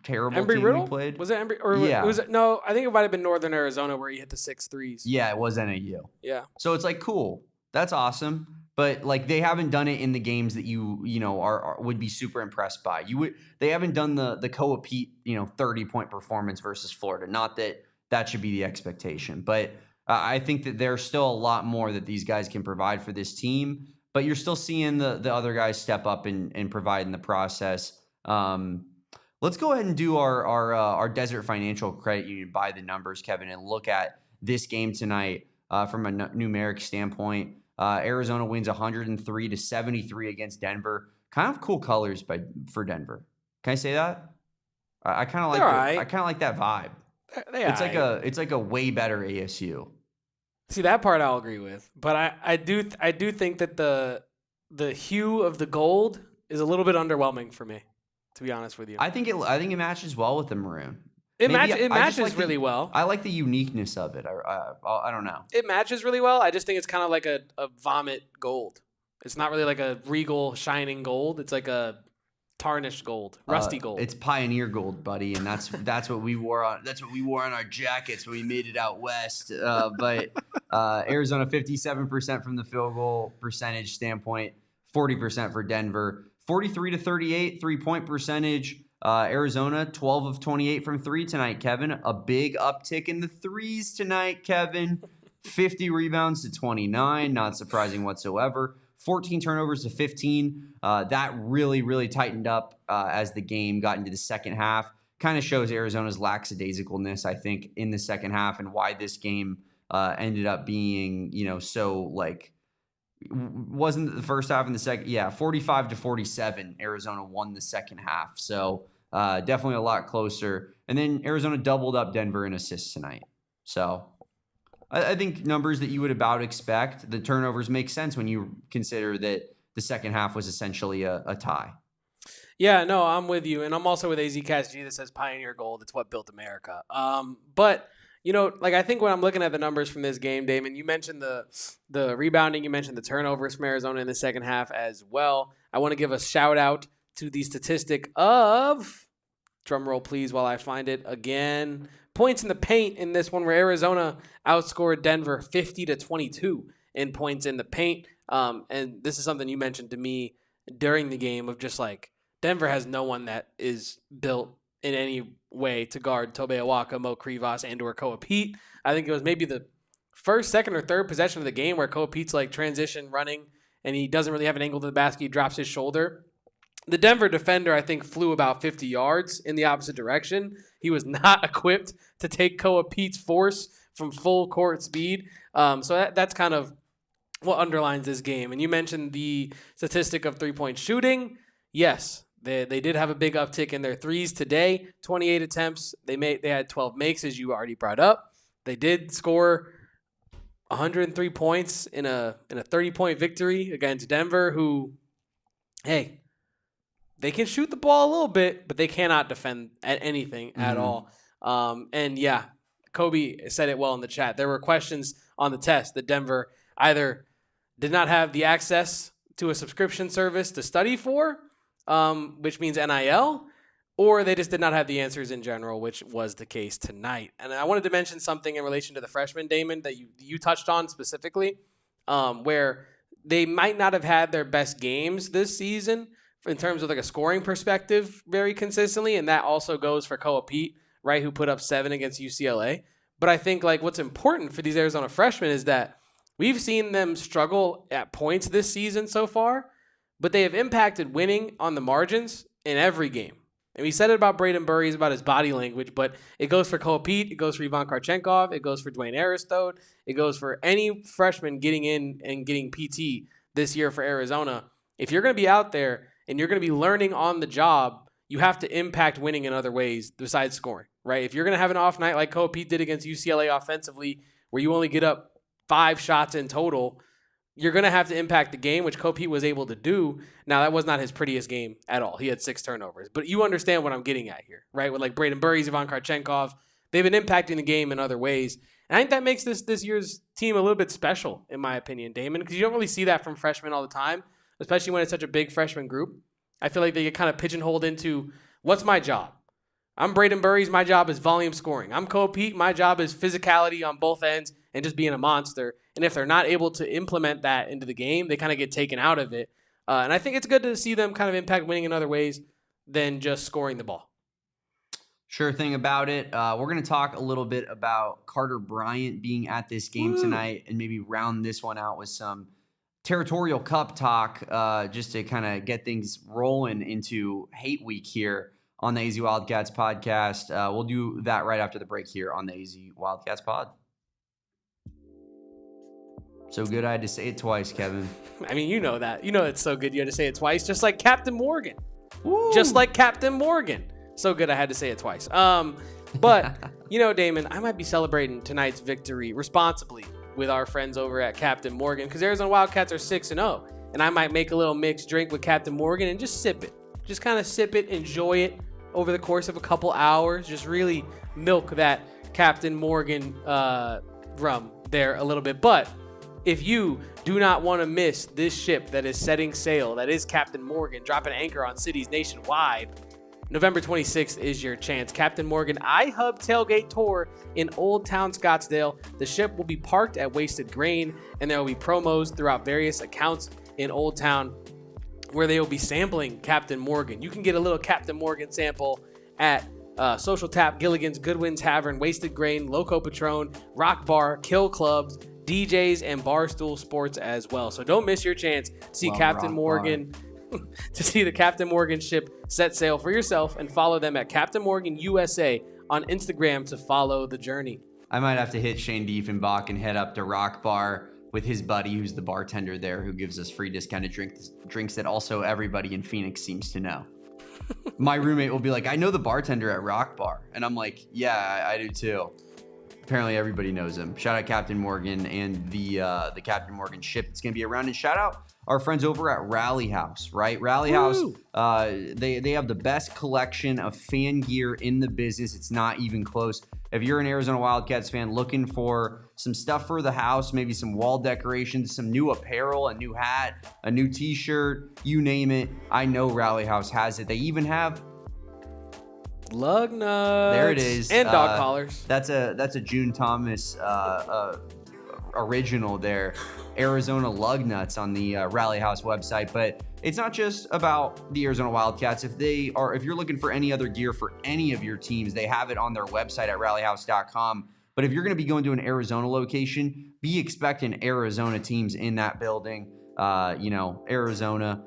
terrible team he played? Was it Embry? Or yeah. No, I think it might have been Northern Arizona where he hit the 6 threes. Yeah, it was NAU. Yeah. So it's cool. That's awesome. But they haven't done it in the games that you would be super impressed by. They haven't done the Koa Peat 30-point performance versus Florida. Not that should be the expectation, but I think that there's still a lot more that these guys can provide for this team. But you're still seeing the other guys step up and provide in the process. Let's go ahead and do our Desert Financial Credit Union by the numbers, Kevin, and look at this game tonight from a numeric standpoint. Arizona wins 103-73 against Denver. Kind of cool colors for Denver. Can I say that? I kind of like I kind of like that vibe. It's like a way better ASU. See, that part I'll agree with, but I do think that the hue of the gold is a little bit underwhelming for me, to be honest with you. I think it matches well with the maroon. It matches really well. I like the uniqueness of it. I don't know. It matches really well. I just think it's kind of like a vomit gold. It's not really like a regal shining gold. It's like a tarnished gold, rusty gold. It's pioneer gold, buddy, and that's what we wore on. That's what we wore on our jackets when we made it out west. But Arizona 57% from the field goal percentage standpoint, 40% for Denver, 43-38 3-point percentage. Arizona 12 of 28 from 3 tonight. Kevin, a big uptick in the threes tonight. Kevin, 50 rebounds to 29, not surprising whatsoever. 14 turnovers to 15. That really, really tightened up as the game got into the second half. Kind of shows Arizona's lackadaisicalness, I think, in the second half, and why this game ended up being, so wasn't the first half and the second. Yeah, 45-47. Arizona won the second half. So definitely a lot closer. And then Arizona doubled up Denver in assists tonight. So I think numbers that you would about expect. The turnovers make sense when you consider that the second half was essentially a tie. Yeah, no, I'm with you. And I'm also with AZ Cast G that says Pioneer Gold. It's what built America. But, I think when I'm looking at the numbers from this game, Damon, you mentioned the rebounding. You mentioned the turnovers from Arizona in the second half as well. I want to give a shout out to the statistic of, drum roll please while I find it again, points in the paint in this one, where Arizona outscored Denver 50-22 in points in the paint. And this is something you mentioned to me during the game of just Denver has no one that is built in any way to guard Tobe Awaka, Mo Krivas, and or Koa Peat. I think it was maybe the first, second, or third possession of the game where Koa Peat's transition running, and he doesn't really have an angle to the basket. He drops his shoulder. The Denver defender, I think, flew about 50 yards in the opposite direction. He was not equipped to take Koa Peat's force from full court speed. So that's kind of what underlines this game. And you mentioned the statistic of three-point shooting. Yes, they did have a big uptick in their threes today. 28 attempts. They had 12 makes, as you already brought up. They did score 103 points in a 30-point victory against Denver, who, hey, they can shoot the ball a little bit, but they cannot defend at anything at all. And yeah, Kobe said it well in the chat. There were questions on the test that Denver either did not have the access to a subscription service to study for, which means NIL, or they just did not have the answers in general, which was the case tonight. And I wanted to mention something in relation to the freshmen, Damon, that you touched on specifically, where they might not have had their best games this season in terms of a scoring perspective very consistently, and that also goes for Koa Peat, right, who put up 7 against UCLA. But I think what's important for these Arizona freshmen is that We've seen them struggle at points this season so far, but they have impacted winning on the margins in every game. And we said it about Brayden Burries, about his body language, but it goes for Koa Peat, it goes for Ivan Kharchenkov, it goes for Dwayne Aristode, it goes for any freshman getting in and getting PT this year for Arizona. If you're going to be out there and you're going to be learning on the job, you have to impact winning in other ways besides scoring, right? If you're going to have an off night like Koa Peat did against UCLA offensively, where you only get up 5 shots in total, you're going to have to impact the game, which Koa Peat was able to do. Now, that was not his prettiest game at all. He had 6 turnovers. But you understand what I'm getting at here, right? With like Brayden Burries, Ivan Kharchenkov, they've been impacting the game in other ways. And I think that makes this year's team a little bit special, in my opinion, Damon, because you don't really see that from freshmen all the time, especially when it's such a big freshman group. I feel like they get kind of pigeonholed into, what's my job? I'm Brayden Burries. My job is volume scoring. I'm Koa Peat. My job is physicality on both ends and just being a monster. And if they're not able to implement that into the game, they kind of get taken out of it. And I think it's good to see them kind of impact winning in other ways than just scoring the ball. Sure thing about it. We're going to talk a little bit about Carter Bryant being at this game tonight and maybe round this one out with some Territorial Cup talk just to kind of get things rolling into Hate Week here on the AZ Wildcats podcast. We'll do that right after the break here on the AZ Wildcats pod. So good I had to say it twice, Kevin. I mean, you know that. You know it's so good you had to say it twice, just like Captain Morgan. Woo. Just like Captain Morgan. So good I had to say it twice. But, Damon, I might be celebrating tonight's victory responsibly with our friends over at Captain Morgan because Arizona Wildcats are 6-0. And I might make a little mixed drink with Captain Morgan and just sip it. Just kind of sip it, enjoy it over the course of a couple hours. Just really milk that Captain Morgan rum there a little bit. But if you do not want to miss this ship that is setting sail, that is Captain Morgan, dropping anchor on cities nationwide, November 26th is your chance. Captain Morgan iHub Tailgate Tour in Old Town Scottsdale. The ship will be parked at Wasted Grain, and there will be promos throughout various accounts in Old Town where they will be sampling Captain Morgan. You can get a little Captain Morgan sample at Social Tap, Gilligan's, Goodwin Tavern, Wasted Grain, Loco Patron, Rock Bar, Kill Clubs, DJs, and Barstool Sports as well. So don't miss your chance to see Captain Morgan, to see the Captain Morgan ship set sail for yourself, and follow them at Captain Morgan USA on Instagram to follow the journey. I might have to hit Shane Diefenbach and head up to Rock Bar with his buddy who's the bartender there who gives us free discounted drinks that also everybody in Phoenix seems to know. My roommate will be like, I know the bartender at Rock Bar. And I'm like, yeah, I do too. Apparently everybody knows him. Shout out Captain Morgan and the Captain Morgan ship that's going to be around. And shout out our friends over at Rally House, right? Rally House, they have the best collection of fan gear in the business. It's not even close. If you're an Arizona Wildcats fan looking for some stuff for the house, maybe some wall decorations, some new apparel, a new hat, a new t-shirt, you name it, I know Rally House has it. They even have lug nuts. There it is. And dog collars. That's a June Thomas original there. Arizona lug nuts on the Rally House website. But it's not just about the Arizona Wildcats. If you're looking for any other gear for any of your teams, they have it on their website at rallyhouse.com. But if you're going to be going to an Arizona location, be expecting Arizona teams in that building. Arizona,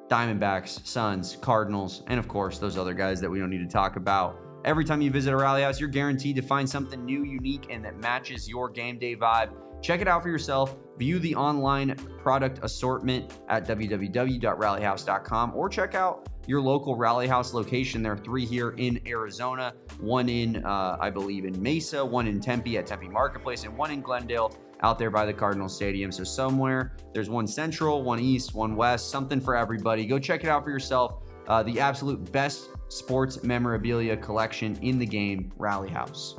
Diamondbacks, Suns, Cardinals, and of course, those other guys that we don't need to talk about. Every time you visit a Rally House, you're guaranteed to find something new, unique, and that matches your game day vibe. Check it out for yourself. View the online product assortment at www.rallyhouse.com or check out your local Rally House location. There are 3 here in Arizona, 1 in, I believe, in Mesa, 1 in Tempe at Tempe Marketplace, and 1 in Glendale out there by the Cardinal Stadium. So somewhere there's 1 central, 1 east, 1 west, something for everybody. Go check it out for yourself. The absolute best sports memorabilia collection in the game, Rally House.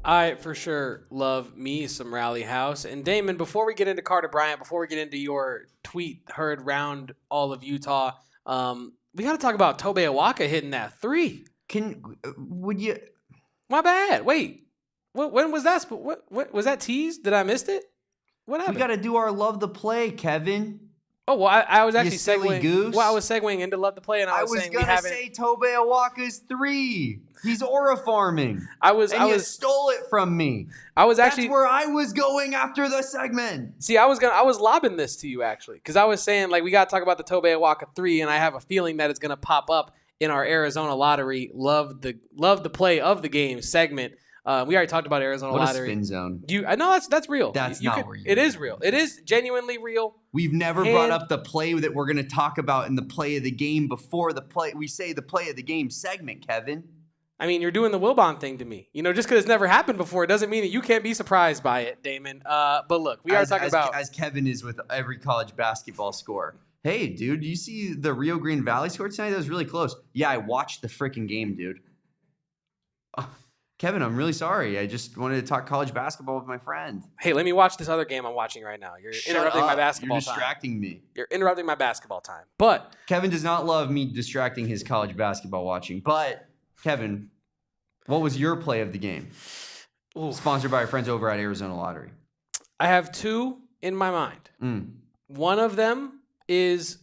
I for sure love me some Rally House. And Damon, before we get into Carter Bryant, before we get into your tweet heard round all of Utah, we got to talk about Tobe Awaka hitting that 3. Would you? My bad. Wait. When was that? What was that teased? Did I miss it? What happened? We got to do our love the play, Kevin. Oh, well, I was actually silly segueing. goose. Well, I was segueing into Love to Play, and I was saying going to say Tobe Awaka's 3. He's aura farming. You stole it from me. That's where I was going after the segment. See, I was lobbing this to you actually, because I was saying like we got to talk about the Tobe Awaka 3, and I have a feeling that it's going to pop up in our Arizona Lottery Love the Play of the Game segment. We already talked about Arizona Lottery. What a spin zone. I know that's real. That's not where you. It is real. It is genuinely real. We've never brought up the play that we're going to talk about in the play of the game before the play. We say the play of the game segment, Kevin. I mean, you're doing the Wilbon thing to me. Just because it's never happened before, it doesn't mean that you can't be surprised by it, Damon. But look, we are talking about as Kevin is with every college basketball score. Hey, dude, do you see the Rio Green Valley score tonight? That was really close. Yeah, I watched the freaking game, dude. Kevin, I'm really sorry. I just wanted to talk college basketball with my friend. Hey, let me watch this other game I'm watching right now. You're interrupting my basketball time. You're distracting me. You're interrupting my basketball time. But Kevin does not love me distracting his college basketball watching. But, Kevin, what was your play of the game? Ooh. Sponsored by our friends over at Arizona Lottery. I have 2 in my mind. One of them is,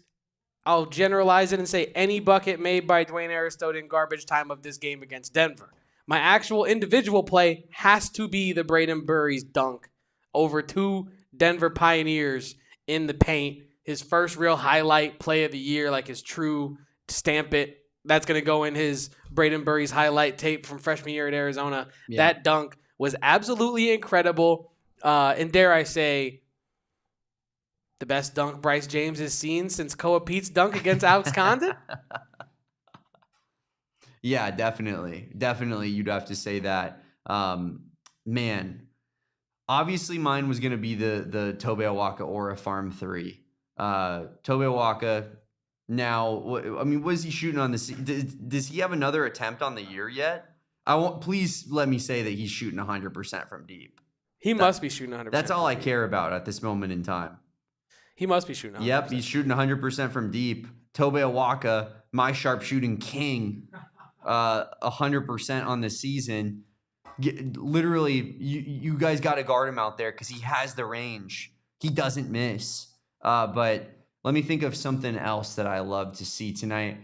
I'll generalize it and say any bucket made by Dwayne Aristode in garbage time of this game against Denver. My actual individual play has to be the Brayden Burries dunk over 2 Denver Pioneers in the paint. His first real highlight play of the year, like his true stamp it. That's going to go in his Brayden Burries highlight tape from freshman year at Arizona. Yeah. That dunk was absolutely incredible. And dare I say, the best dunk Bryce James has seen since Koa Peat's dunk against Alex Condon? Yeah, definitely. Definitely, you'd have to say that. Man, obviously mine was going to be the Tobe Awaka Aura Farm 3. Tobe Awaka, now, I mean, what is he shooting on this? Does he have another attempt on the year yet? Please let me say that he's shooting 100% from deep. He must be shooting 100%. That's all I care about at this moment in time. He must be shooting 100%. Yep, he's shooting 100% from deep. Tobe Awaka, my sharpshooting king. 100% on the season. Literally, you guys got to guard him out there because he has the range. He doesn't miss. But let me think of something else that I love to see tonight.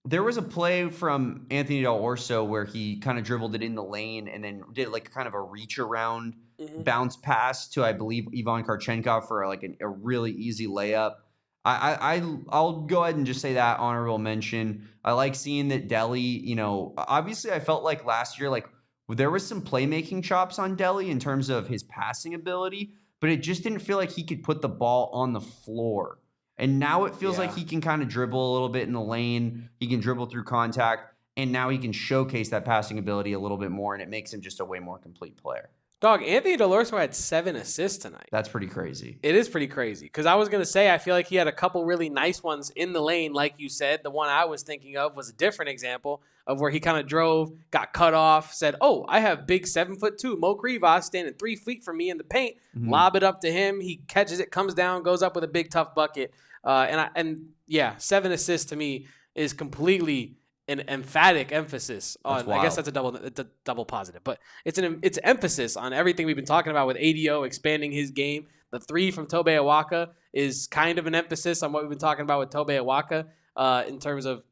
There was a play from Anthony Del Orso where he kind of dribbled it in the lane and then did like kind of a reach around bounce pass to, I believe, Ivan Kharchenkov for like a really easy layup. I'll go ahead and just say that honorable mention. I like seeing that Delhi, obviously I felt like last year, like there was some playmaking chops on Delhi in terms of his passing ability, but it just didn't feel like he could put the ball on the floor. And now it feels like he can kind of dribble a little bit in the lane. He can dribble through contact, and now he can showcase that passing ability a little bit more, and it makes him just a way more complete player. Dog, Anthony Del Orso had 7 assists tonight. That's pretty crazy. It is pretty crazy. Because I was going to say, I feel like he had a couple really nice ones in the lane, like you said. The one I was thinking of was a different example of where he kind of drove, got cut off, said, oh, I have big 7'2" Mo Rivas standing 3 feet from me in the paint. Lob it up to him. He catches it, comes down, goes up with a big, tough bucket. 7 assists to me is completely an emphatic emphasis on. I guess that's a double positive, but it's emphasis on everything we've been talking about with ADO expanding his game. The 3 from Tobe Awaka is kind of an emphasis on what we've been talking about with Tobe Awaka in terms of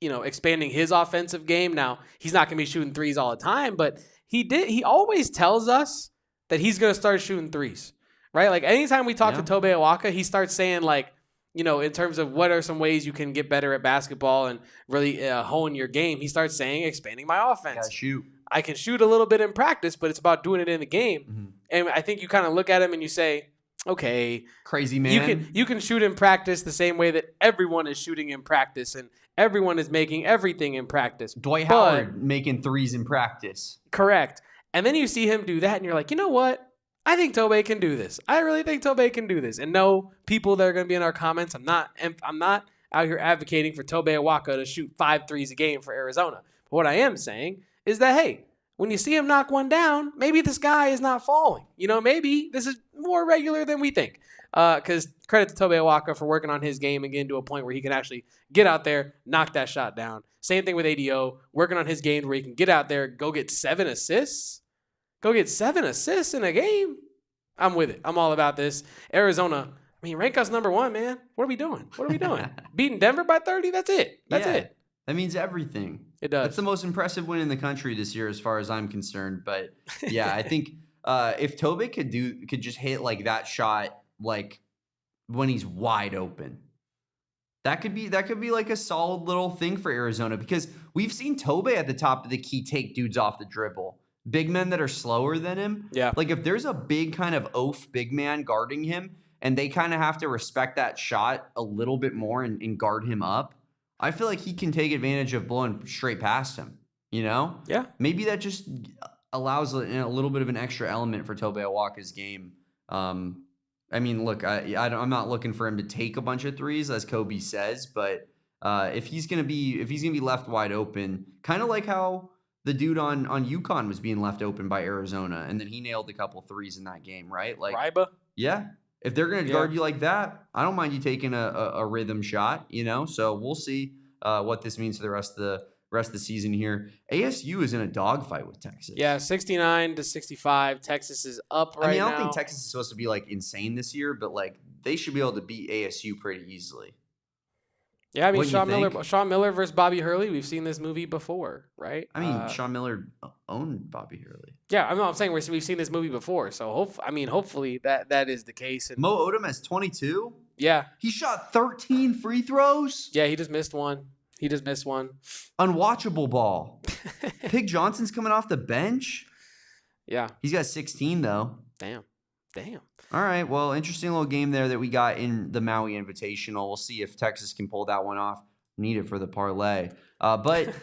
expanding his offensive game. Now he's not going to be shooting 3s all the time, but he always tells us that he's going to start shooting 3s, right? Like anytime we talk to Tobe Awaka, he starts saying like, in terms of what are some ways you can get better at basketball and really hone your game, he starts saying expanding my offense. Shoot. I can shoot a little bit in practice, but it's about doing it in the game. And I think you kind of look at him and you say, okay, crazy man. You can shoot in practice the same way that everyone is shooting in practice and everyone is making everything in practice. Dwight Howard making 3s in practice. Correct. And then you see him do that and you're like, you know what? I think Tobe can do this. I really think Tobe can do this. And no, people that are going to be in our comments, I'm not out here advocating for Tobe Awaka to shoot 5 3s a game for Arizona. But what I am saying is that, hey, when you see him knock one down, maybe this guy is not falling. Maybe this is more regular than we think. Because credit to Tobe Awaka for working on his game and getting to a point where he can actually get out there, knock that shot down. Same thing with ADO, working on his game where he can get out there, go get 7 assists. Go get 7 assists in a game. I'm with it. I'm all about this. Arizona, mean, rank us number 1, man. What are we doing? Beating Denver by 30? That's it. That's it. That means everything. It does. That's the most impressive win in the country this year, as far as I'm concerned. But yeah, I think if Tobe could just hit like that shot, like when he's wide open, that could be like a solid little thing for Arizona, because we've seen Tobe at the top of the key take dudes off the dribble. Big men that are slower than him. Yeah. Like if there's a big kind of oaf big man guarding him, and they kind of have to respect that shot a little bit more and guard him up, I feel like he can take advantage of blowing straight past him, you know? Yeah. Maybe that just allows a little bit of an extra element for Tobe Awaka's game. I mean, look, I'm not looking for him to take a bunch of threes, as Kobe says, but if he's gonna be left wide open, kind of like how the dude on UConn was being left open by Arizona, and then he nailed a couple threes in that game, right? Like Ryba? Yeah. If they're going to guard you like that, I don't mind you taking a rhythm shot, you know? So we'll see what this means for the rest of the season here. ASU is in a dogfight with Texas. Yeah, 69-65. Texas is up right now. I mean, I don't think Texas is supposed to be like insane this year, but like they should be able to beat ASU pretty easily. Yeah, I mean, Sean Miller versus Bobby Hurley. We've seen this movie before, right? I mean, Sean Miller owned Bobby Hurley. Yeah, I'm saying we've seen this movie before. So hopefully that is the case. And Mo Odom has 22. Yeah, he shot 13 free throws. Yeah, he just missed one. Unwatchable ball. Pig Johnson's coming off the bench. Yeah, he's got 16 though. Damn. All right, well, interesting little game there that we got in the Maui Invitational. We'll see if Texas can pull that one off. Need it for the parlay. But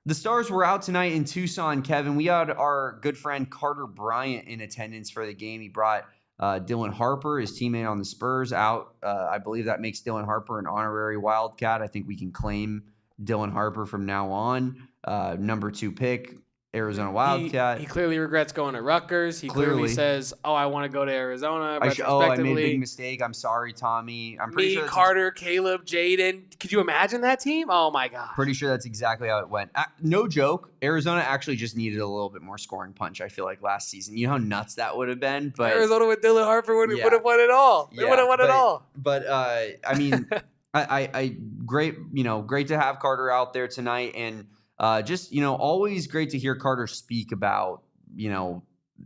the Stars were out tonight in Tucson, Kevin. We had our good friend Carter Bryant in attendance for the game. He brought Dylan Harper, his teammate on the Spurs, out. I believe that makes Dylan Harper an honorary Wildcat. I think we can claim Dylan Harper from now on. Number 2 pick. Arizona Wildcat. He clearly regrets going to Rutgers. He clearly says, "Oh, I want to go to Arizona." I made a big mistake. I'm sorry, Tommy. I'm pretty sure Carter, Caleb, Jaden. Could you imagine that team? Oh my god. Pretty sure that's exactly how it went. No joke. Arizona actually just needed a little bit more scoring punch. I feel like last season. You know how nuts that would have been. But Arizona with Dylan Harper would have won it all. They would have won it all. But I mean, I great to have Carter out there tonight. And just, always great to hear Carter speak about,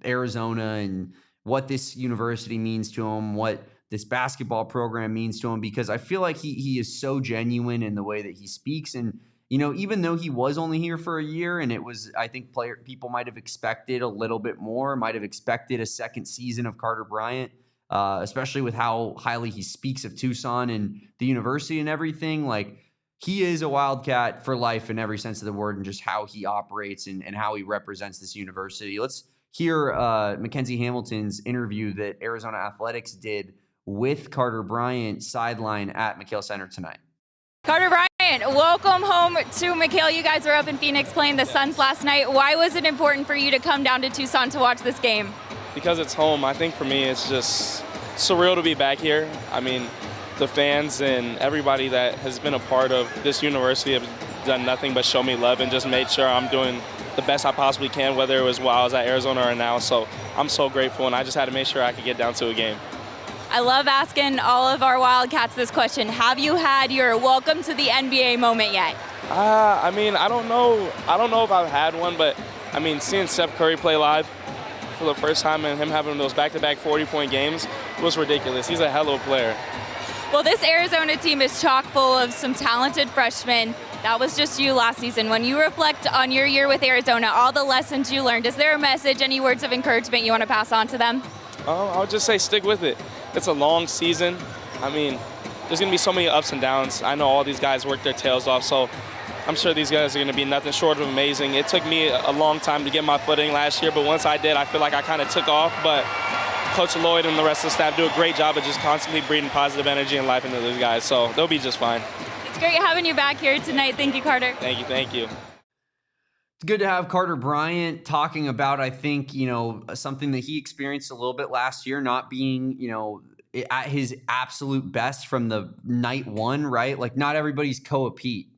Arizona and what this university means to him, what this basketball program means to him, because I feel like he is so genuine in the way that he speaks. And, even though he was only here for a year, and it was, I think people might have expected a little bit more, might have expected a second season of Carter Bryant, especially with how highly he speaks of Tucson and the university and everything. Like, he is a Wildcat for life in every sense of the word, and just how he operates and how he represents this university. Let's hear Mackenzie Hamilton's interview that Arizona Athletics did with Carter Bryant sideline at McKale Center tonight. Carter Bryant, welcome home to McKale. You guys were up in Phoenix playing the Suns last night. Why was it important for you to come down to Tucson to watch this game? Because it's home. I think for me it's just surreal to be back here. I mean, the fans and everybody that has been a part of this university have done nothing but show me love and just made sure I'm doing the best I possibly can, whether it was while I was at Arizona or now. So I'm so grateful, and I just had to make sure I could get down to a game. I love asking all of our Wildcats this question. Have you had your welcome to the NBA moment yet? I mean, I don't know if I've had one, but I mean, seeing Steph Curry play live for the first time and him having those back-to-back 40-point games was ridiculous. He's a hell of a player. Well, this Arizona team is chock full of some talented freshmen. That was just you last season. When you reflect on your year with Arizona, all the lessons you learned, is there a message, any words of encouragement you want to pass on to them? I would just say stick with it. It's a long season. I mean, there's going to be so many ups and downs. I know all these guys work their tails off, so I'm sure these guys are going to be nothing short of amazing. It took me a long time to get my footing last year, but once I did, I feel like I kind of took off. But Coach Lloyd and the rest of the staff do a great job of just constantly breathing positive energy and life into those guys, so they'll be just fine. It's great having you back here tonight. Thank you, Carter. Thank you. It's good to have Carter Bryant talking about, I think, something that he experienced a little bit last year, not being, at his absolute best from the night one, right? Like, not everybody's Koa Peat.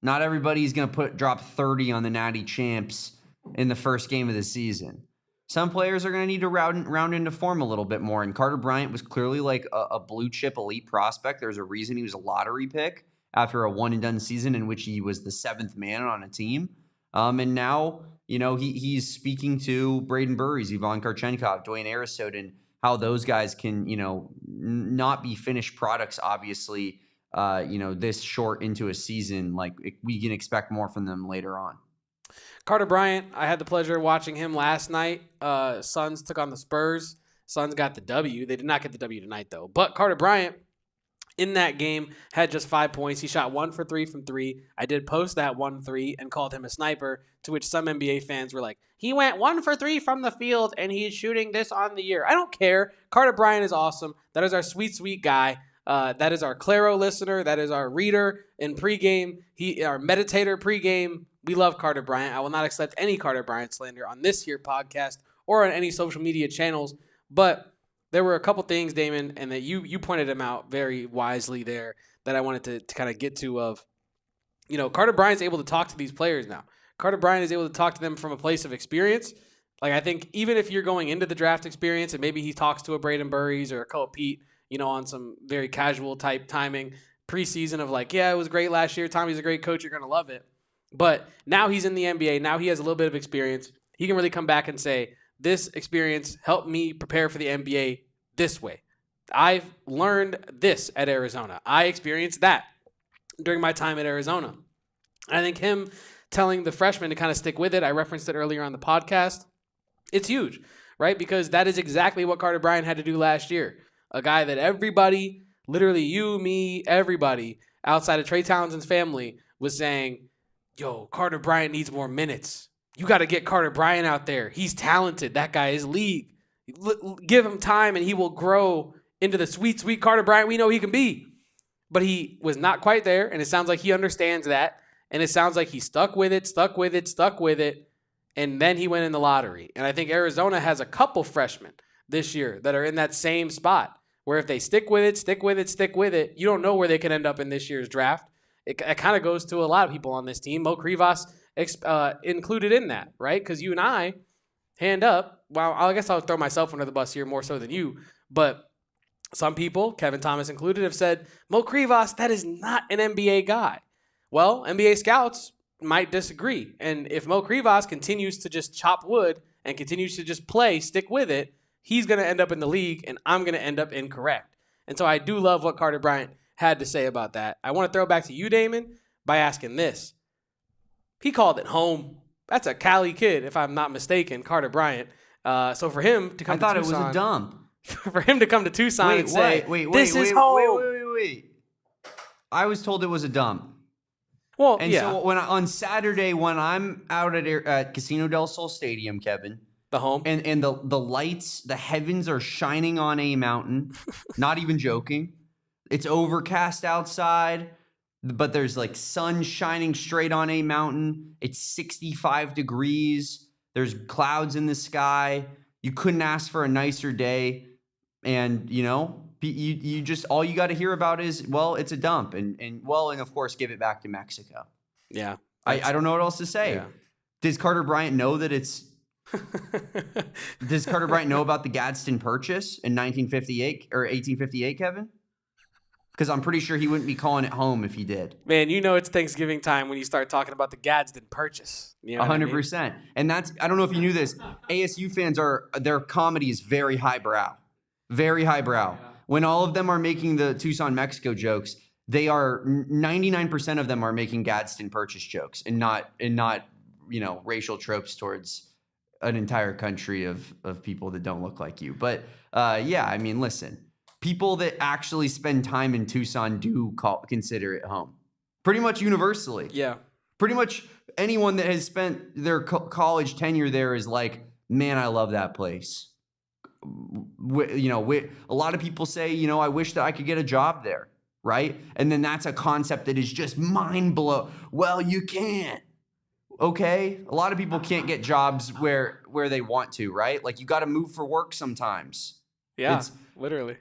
Not everybody's going to drop 30 on the Natty Champs in the first game of the season. some players are going to need to round into form a little bit more. And Carter Bryant was clearly like a blue chip elite prospect. There's a reason he was a lottery pick after a one and done season in which he was the 7th man on a team. And now, he's speaking to Brayden Burries, Ivan Kharchenkov, Dwayne Aristode, and how those guys can, not be finished products, obviously, this short into a season. Like, we can expect more from them later on. Carter Bryant, I had the pleasure of watching him last night. Suns took on the Spurs. Suns got the W. They did not get the W tonight, though. But Carter Bryant, in that game, had just 5 points. He shot 1 for 3 from 3. I did post that 1-3 and called him a sniper, to which some NBA fans were like, he went 1 for 3 from the field, and he's shooting this on the year. I don't care. Carter Bryant is awesome. That is our sweet, sweet guy. That is our Claro listener. That is our reader in pregame. Our meditator pregame. We love Carter Bryant. I will not accept any Carter Bryant slander on this here podcast or on any social media channels. But there were a couple things, Damon, and that you pointed them out very wisely there that I wanted to kind of get to of, Carter Bryant's able to talk to these players now. Carter Bryant is able to talk to them from a place of experience. Like, I think even if you're going into the draft experience and maybe he talks to a Brayden Burries or a Koa Peat, on some very casual type timing preseason of like, yeah, it was great last year. Tommy's a great coach. You're going to love it. But now he's in the NBA. Now he has a little bit of experience. He can really come back and say, this experience helped me prepare for the NBA this way. I've learned this at Arizona. I experienced that during my time at Arizona. I think him telling the freshmen to kind of stick with it, I referenced it earlier on the podcast, it's huge, right? Because that is exactly what Carter Bryant had to do last year. A guy that everybody, literally you, me, everybody outside of Trey Townsend's family was saying, yo, Carter Bryant needs more minutes. You got to get Carter Bryant out there. He's talented. That guy is league. Give him time and he will grow into the sweet, sweet Carter Bryant we know he can be. But he was not quite there, and it sounds like he understands that. And it sounds like he stuck with it, and then he went in the lottery. And I think Arizona has a couple freshmen this year that are in that same spot, where if they stick with it, you don't know where they can end up in this year's draft. It kind of goes to a lot of people on this team. Mo Krivas included in that, right? Because you and I, hand up, well, I guess I'll throw myself under the bus here more so than you, but some people, Kevin Thomas included, have said, Mo Krivas, that is not an NBA guy. Well, NBA scouts might disagree. And if Mo Krivas continues to just chop wood and continues to just stick with it, he's going to end up in the league, and I'm going to end up incorrect. And so I do love what Carter Bryant had to say about that. I want to throw back to you, Damon, by asking this. He called it home. That's a Cali kid, if I'm not mistaken, Carter Bryant. So for him to come to Tucson. I thought it was a dump. For him to come to Tucson and say, this is home. Wait. I was told it was a dump. Well, and yeah. So on Saturday, when I'm out at Casino del Sol Stadium, Kevin, the home, and the lights, the heavens are shining on a mountain. Not even joking. It's overcast outside, but there's like sun shining straight on a mountain. It's 65 degrees. There's clouds in the sky. You couldn't ask for a nicer day. And, you just, all you got to hear about is, well, it's a dump. And of course, give it back to Mexico. Yeah. I don't know what else to say. Yeah. Does Carter Bryant know that it's, does Carter Bryant know about the Gadsden Purchase in 1958 or 1858, Kevin? Because I'm pretty sure he wouldn't be calling it home if he did. Man, it's Thanksgiving time when you start talking about the Gadsden Purchase. 100%. And that's, I don't know if you knew this, ASU fans their comedy is very highbrow. Very highbrow. Yeah. When all of them are making the Tucson, Mexico jokes, they are 99% of them are making Gadsden Purchase jokes and not racial tropes towards an entire country of people that don't look like you. But listen. People that actually spend time in Tucson do consider it home. Pretty much universally. Yeah. Pretty much anyone that has spent their college tenure there is like, man, I love that place. A lot of people say, I wish that I could get a job there, right? And then that's a concept that is just mind-blowing. Well, you can't. Okay? A lot of people can't get jobs where they want to, right? Like, you got to move for work sometimes. Yeah, literally.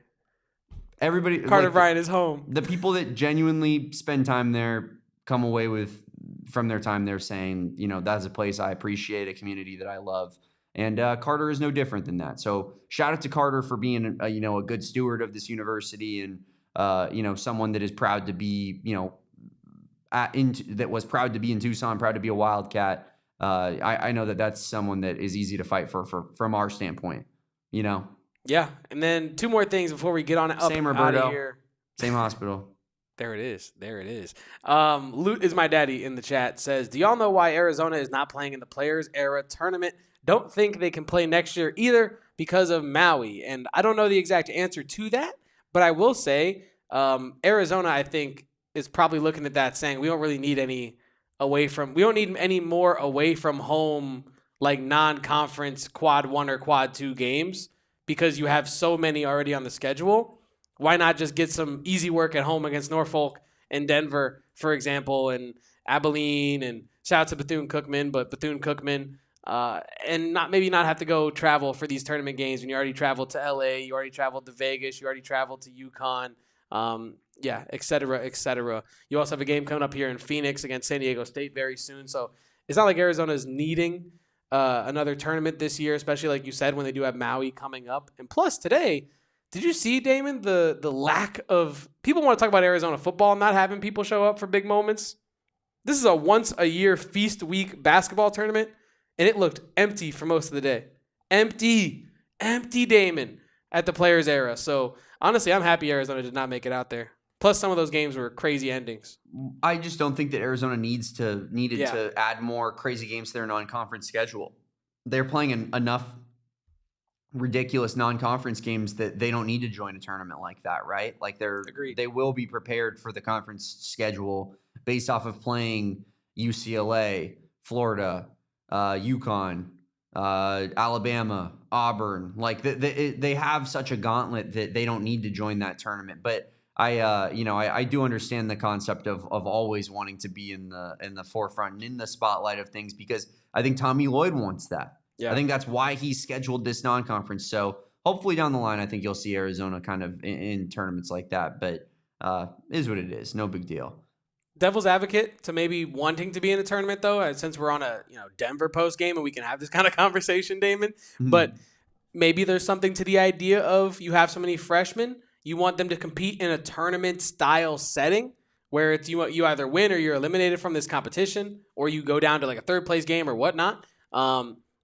Everybody, Carter Bryant is home. The people that genuinely spend time there come away from their time there saying, that's a place I appreciate, a community that I love. And Carter is no different than that. So shout out to Carter for being, a good steward of this university and, someone that is proud to be, that was proud to be in Tucson, proud to be a Wildcat. I know that that's someone that is easy to fight for from our standpoint, Yeah, and then 2 more things before we get on up Same out Roberto. of here. Same hospital. There it is. Loot is my daddy in the chat says, do y'all know why Arizona is not playing in the Players Era tournament? Don't think they can play next year either because of Maui. And I don't know the exact answer to that, but I will say Arizona, I think, is probably looking at that saying we don't really need any more away from home, like non-conference quad 1 or quad 2 games because you have so many already on the schedule. Why not just get some easy work at home against Norfolk and Denver, for example, and Abilene, and shout out to Bethune-Cookman, and not have to go travel for these tournament games when you already traveled to LA, you already traveled to Vegas, you already traveled to UConn, et cetera, et cetera. You also have a game coming up here in Phoenix against San Diego State very soon. So it's not like Arizona is needing another tournament this year, especially like you said, when they do have Maui coming up. And plus today, did you see, Damon, the lack of – people want to talk about Arizona football not having people show up for big moments? This is a once-a-year feast week basketball tournament, and it looked empty for most of the day. Empty, Damon, at the Players Era. So, honestly, I'm happy Arizona did not make it out there. Plus, some of those games were crazy endings. I just don't think that Arizona needed to add more crazy games to their non-conference schedule. They're playing enough ridiculous non-conference games that they don't need to join a tournament like that, right? Like they will be prepared for the conference schedule based off of playing UCLA, Florida, UConn, Alabama, Auburn. Like they have such a gauntlet that they don't need to join that tournament. But I do understand the concept of always wanting to be in the forefront and in the spotlight of things because I think Tommy Lloyd wants that. Yeah. I think that's why he scheduled this non-conference. So hopefully down the line, I think you'll see Arizona kind of in tournaments like that. But is what it is. No big deal. Devil's advocate to maybe wanting to be in a tournament, though, since we're on a Denver post game and we can have this kind of conversation, Damon. Mm-hmm. But maybe there's something to the idea of you have so many freshmen, you want them to compete in a tournament style setting where it's you either win or you're eliminated from this competition, or you go down to like a third place game or whatnot.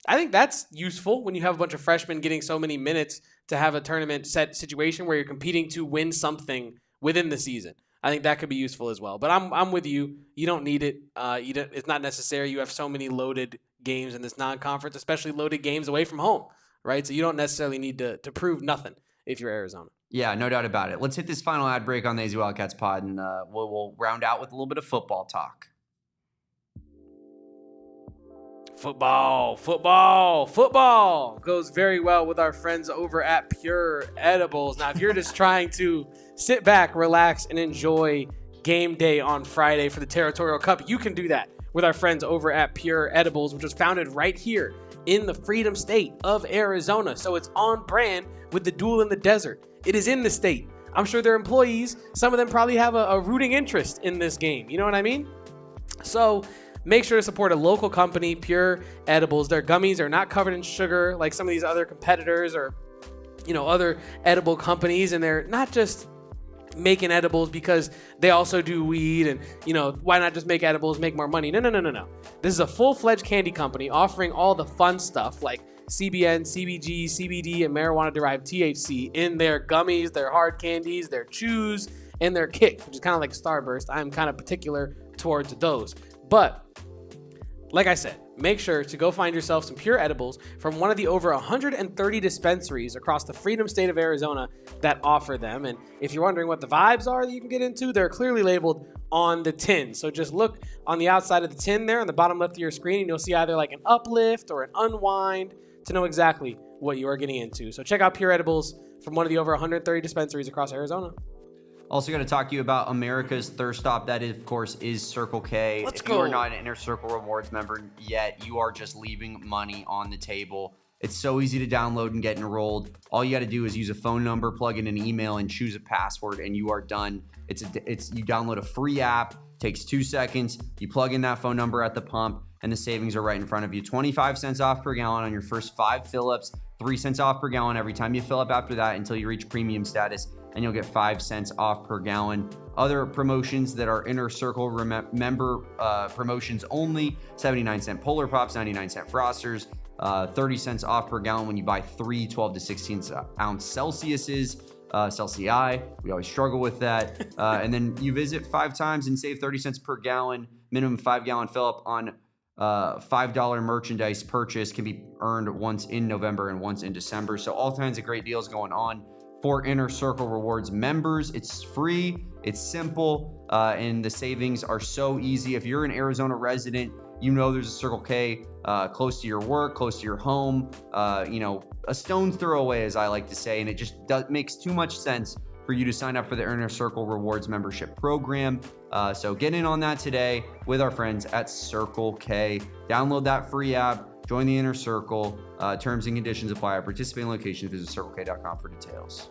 I think that's useful when you have a bunch of freshmen getting so many minutes to have a tournament set situation where you're competing to win something within the season. I think that could be useful as well. But I'm with you. You don't need it. It's not necessary. You have so many loaded games in this non-conference, especially loaded games away from home, right? So you don't necessarily need to prove nothing if you're Arizona. Yeah, no doubt about it. Let's hit this final ad break on the AZ Wildcats pod, and we'll round out with a little bit of football talk. Football goes very well with our friends over at Pure Edibles. Now, if you're just trying to sit back, relax, and enjoy game day on Friday for the Territorial Cup, you can do that with our friends over at Pure Edibles, which was founded right here in the Freedom State of Arizona. So it's on brand with the Duel in the Desert. It is in the state. I'm sure their employees, some of them probably have a rooting interest in this game. You know what I mean? So make sure to support a local company, Pure Edibles. Their gummies are not covered in sugar like some of these other competitors or, other edible companies. And they're not just making edibles because they also do weed and, why not just make edibles, make more money? No. This is a full-fledged candy company offering all the fun stuff like CBN, CBG, CBD, and marijuana-derived THC in their gummies, their hard candies, their chews, and their kicks, which is kind of like Starburst. I'm kind of particular towards those. But like I said, make sure to go find yourself some Pure Edibles from one of the over 130 dispensaries across the Freedom State of Arizona that offer them. And if you're wondering what the vibes are that you can get into, they're clearly labeled on the tin. So just look on the outside of the tin there on the bottom left of your screen, and you'll see either like an uplift or an unwind to know exactly what you are getting into. So check out Pure Edibles from one of the over 130 dispensaries across Arizona. Also going to talk to you about America's Thirst Stop. That, of course, is Circle K. Let's go. If you are not an Inner Circle Rewards member yet, you are just leaving money on the table. It's so easy to download and get enrolled. All you got to do is use a phone number, plug in an email, and choose a password, and you are done. You download a free app. Takes 2 seconds. You plug in that phone number at the pump, and the savings are right in front of you. 25 cents off per gallon on your first 5 fill-ups, 3 cents off per gallon every time you fill up after that until you reach premium status, and you'll get 5 cents off per gallon. Other promotions that are Inner Circle member promotions only: 79-cent Polar Pops, 99-cent Frosters, 30 cents off per gallon when you buy 3 12 to 16 ounce Celsiuses. Celsius, we always struggle with that. And then you visit 5 times and save 30 cents per gallon. Minimum 5-gallon fill up on $5 merchandise purchase can be earned once in November and once in December. So all kinds of great deals going on for Inner Circle Rewards members. It's free, it's simple, and the savings are so easy. If you're an Arizona resident, you know there's a Circle K close to your work, close to your home, a stone's throw away, as I like to say, and it just makes too much sense for you to sign up for the Inner Circle Rewards membership program. So get in on that today with our friends at Circle K. Download that free app, join the Inner Circle. Terms and conditions apply. Participating locations, visit circlek.com for details.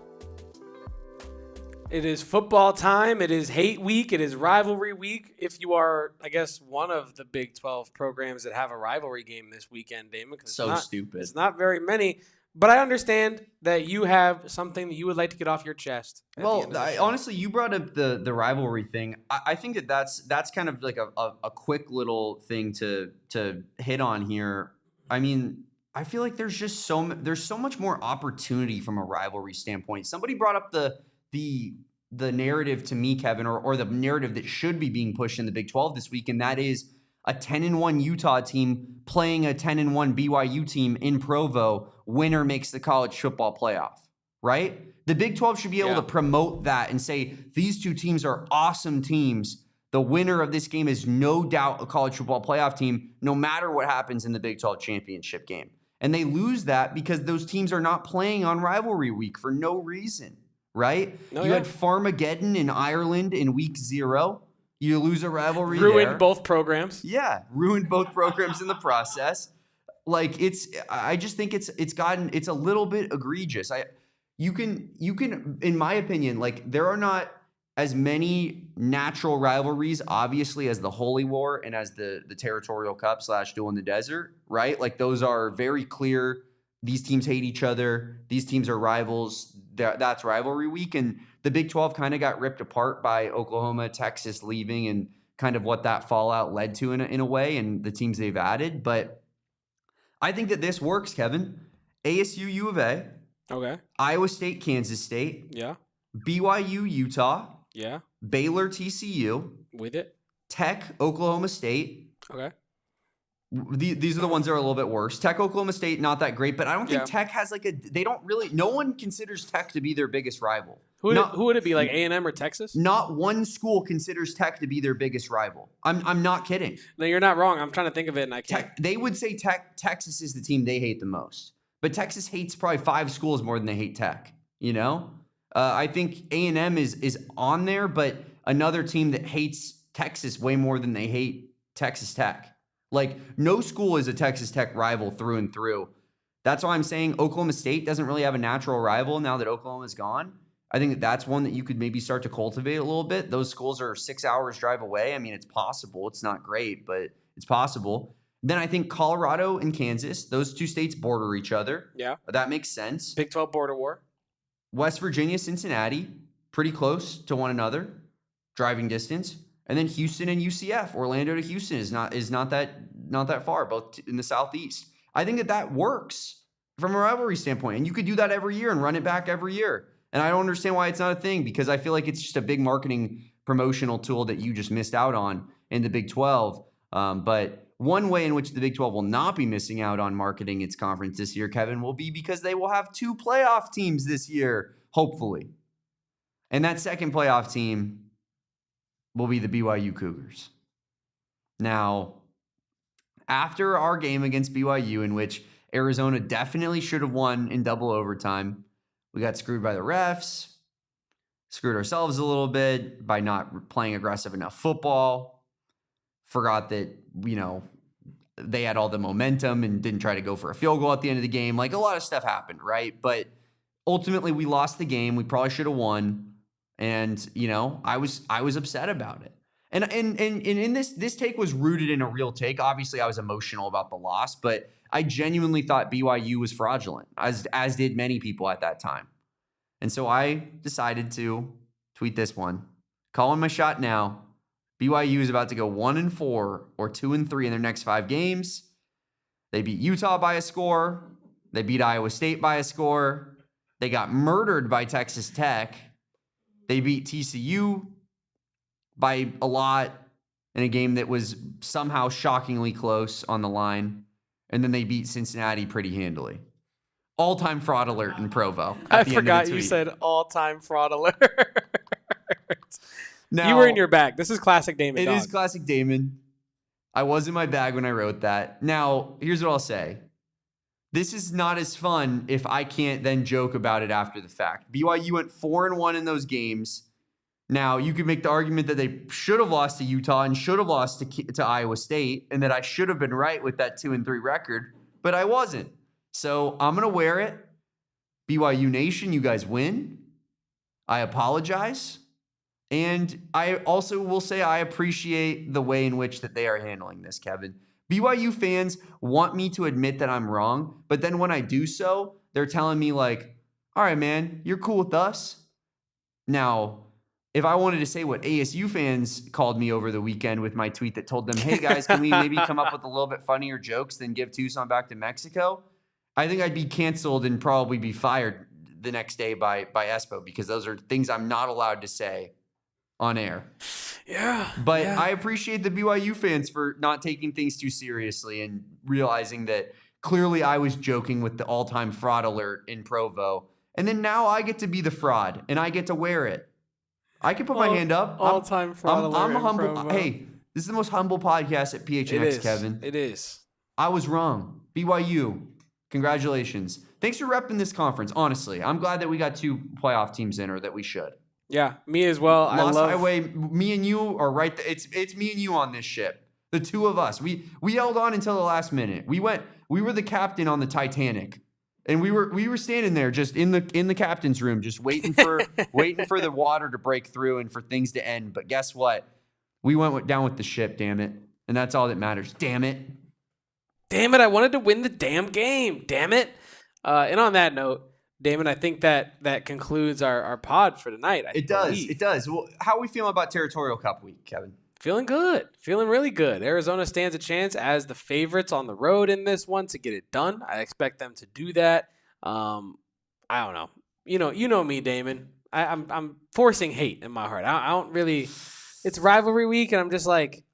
It is football time. It is hate week. It is rivalry week. If you are, I guess, one of the Big 12 programs that have a rivalry game this weekend, Damon. Stupid. It's not very many. But I understand that you have something that you would like to get off your chest. Well, honestly, you brought up the rivalry thing. I think that's kind of like a quick little thing to hit on here. I mean, I feel like there's so much more opportunity from a rivalry standpoint. Somebody brought up the narrative to me, Kevin, or the narrative that should be being pushed in the Big 12 this week, and that is a 10-1 Utah team playing a 10-1 BYU team in Provo. Winner makes the college football playoff, right? The Big 12 should be able to promote that and say, these two teams are awesome teams. The winner of this game is no doubt a college football playoff team, no matter what happens in the Big 12 championship game. And they lose that because those teams are not playing on rivalry week for no reason, right? You had Farmageddon in Ireland in week 0. You lose a rivalry ruined both programs. Yeah, ruined both programs in the process. Like I just think it's a little bit egregious. You can, in my opinion, like there are not as many natural rivalries, obviously, as the Holy War and as the Territorial Cup / Duel in the Desert, right? Like those are very clear. These teams hate each other. These teams are rivals. That's rivalry week. And the Big 12 kind of got ripped apart by Oklahoma, Texas leaving, and kind of what that fallout led to in a way, and the teams they've added. But I think that this works, Kevin. ASU, U of A. Okay. Iowa State, Kansas State. Yeah. BYU, Utah. Yeah. Baylor, TCU. With it. Tech, Oklahoma State. Okay. These are the ones that are a little bit worse. Tech, Oklahoma State, not that great, but I don't think Tech has no one considers Tech to be their biggest rival. Who would it be, like A&M or Texas? Not one school considers Tech to be their biggest rival. I'm not kidding. No, you're not wrong. I'm trying to think of it, and I can't. They would say Texas is the team they hate the most. But Texas hates probably 5 schools more than they hate Tech, you know? I think A&M is on there, but another team that hates Texas way more than they hate Texas Tech. Like, no school is a Texas Tech rival through and through. That's why I'm saying Oklahoma State doesn't really have a natural rival now that Oklahoma's gone. I think that's one that you could maybe start to cultivate a little bit. Those schools are 6 hours drive away. I mean, it's possible. It's not great, but it's possible. Then I think Colorado and Kansas, those two states border each other. Yeah. That makes sense. Big 12 border war. West Virginia, Cincinnati, pretty close to one another, driving distance. And then Houston and UCF, Orlando to Houston is not that far, both in the Southeast. I think that works from a rivalry standpoint, and you could do that every year and run it back every year. And I don't understand why it's not a thing, because I feel like it's just a big marketing promotional tool that you just missed out on in the Big 12. But one way in which the Big 12 will not be missing out on marketing its conference this year, Kevin, will be because they will have 2 playoff teams this year, hopefully. And that second playoff team will be the BYU Cougars. Now, after our game against BYU, in which Arizona definitely should have won in double overtime, we got screwed by the refs, screwed ourselves a little bit by not playing aggressive enough football, forgot that, they had all the momentum and didn't try to go for a field goal at the end of the game. Like, a lot of stuff happened, right? But ultimately, we lost the game. We probably should have won. And, I was upset about it. And in this take was rooted in a real take. Obviously, I was emotional about the loss, but I genuinely thought BYU was fraudulent, as did many people at that time. And so I decided to tweet this one. Calling my shot now. BYU is about to go 1-4 or 2-3 in their next 5 games. They beat Utah by a score. They beat Iowa State by a score. They got murdered by Texas Tech. They beat TCU by a lot in a game that was somehow shockingly close on the line. And then they beat Cincinnati pretty handily. All-time fraud alert in Provo. I forgot you said all-time fraud alert. Now, you were in your bag. This is classic Damon. It is classic Damon. I was in my bag when I wrote that. Now, here's what I'll say. This is not as fun if I can't then joke about it after the fact. BYU went 4-1 in those games. Now, you could make the argument that they should have lost to Utah and should have lost to Iowa State, and that I should have been right with that 2-3 record, but I wasn't. So I'm going to wear it. BYU Nation, you guys win. I apologize. And I also will say I appreciate the way in which that they are handling this, Kevin. BYU fans want me to admit that I'm wrong, but then when I do so, they're telling me like, all right, man, you're cool with us. Now, if I wanted to say what ASU fans called me over the weekend with my tweet that told them, hey, guys, can we maybe come up with a little bit funnier jokes than give Tucson back to Mexico? I think I'd be canceled and probably be fired the next day by Espo, because those are things I'm not allowed to say on air. Yeah. But I appreciate the BYU fans for not taking things too seriously and realizing that clearly I was joking with the all-time fraud alert in Provo. And then now I get to be the fraud and I get to wear it. I can put my hand up. All-time fraud alert. I'm a humble. Provo. Hey, this is the most humble podcast at PHNX, Kevin. It is. I was wrong. BYU, congratulations. Thanks for repping this conference, honestly. I'm glad that we got 2 playoff teams in, or that we should. Yeah, me as well. Lost Highway, me and you are right there. It's me and you on this ship. The 2 of us. We held on until the last minute. We were the captain on the Titanic. And we were standing there just in the captain's room, just waiting for the water to break through and for things to end. But guess what? We went down with the ship, damn it. And that's all that matters. Damn it. Damn it, I wanted to win the damn game. Damn it. And on that note, Damon, I think that concludes our pod for tonight. It does. Well, how are we feeling about Territorial Cup week, Kevin? Feeling good. Feeling really good. Arizona stands a chance as the favorites on the road in this one to get it done. I expect them to do that. I don't know. You know me, Damon. I'm forcing hate in my heart. I don't really. It's rivalry week, and I'm just like,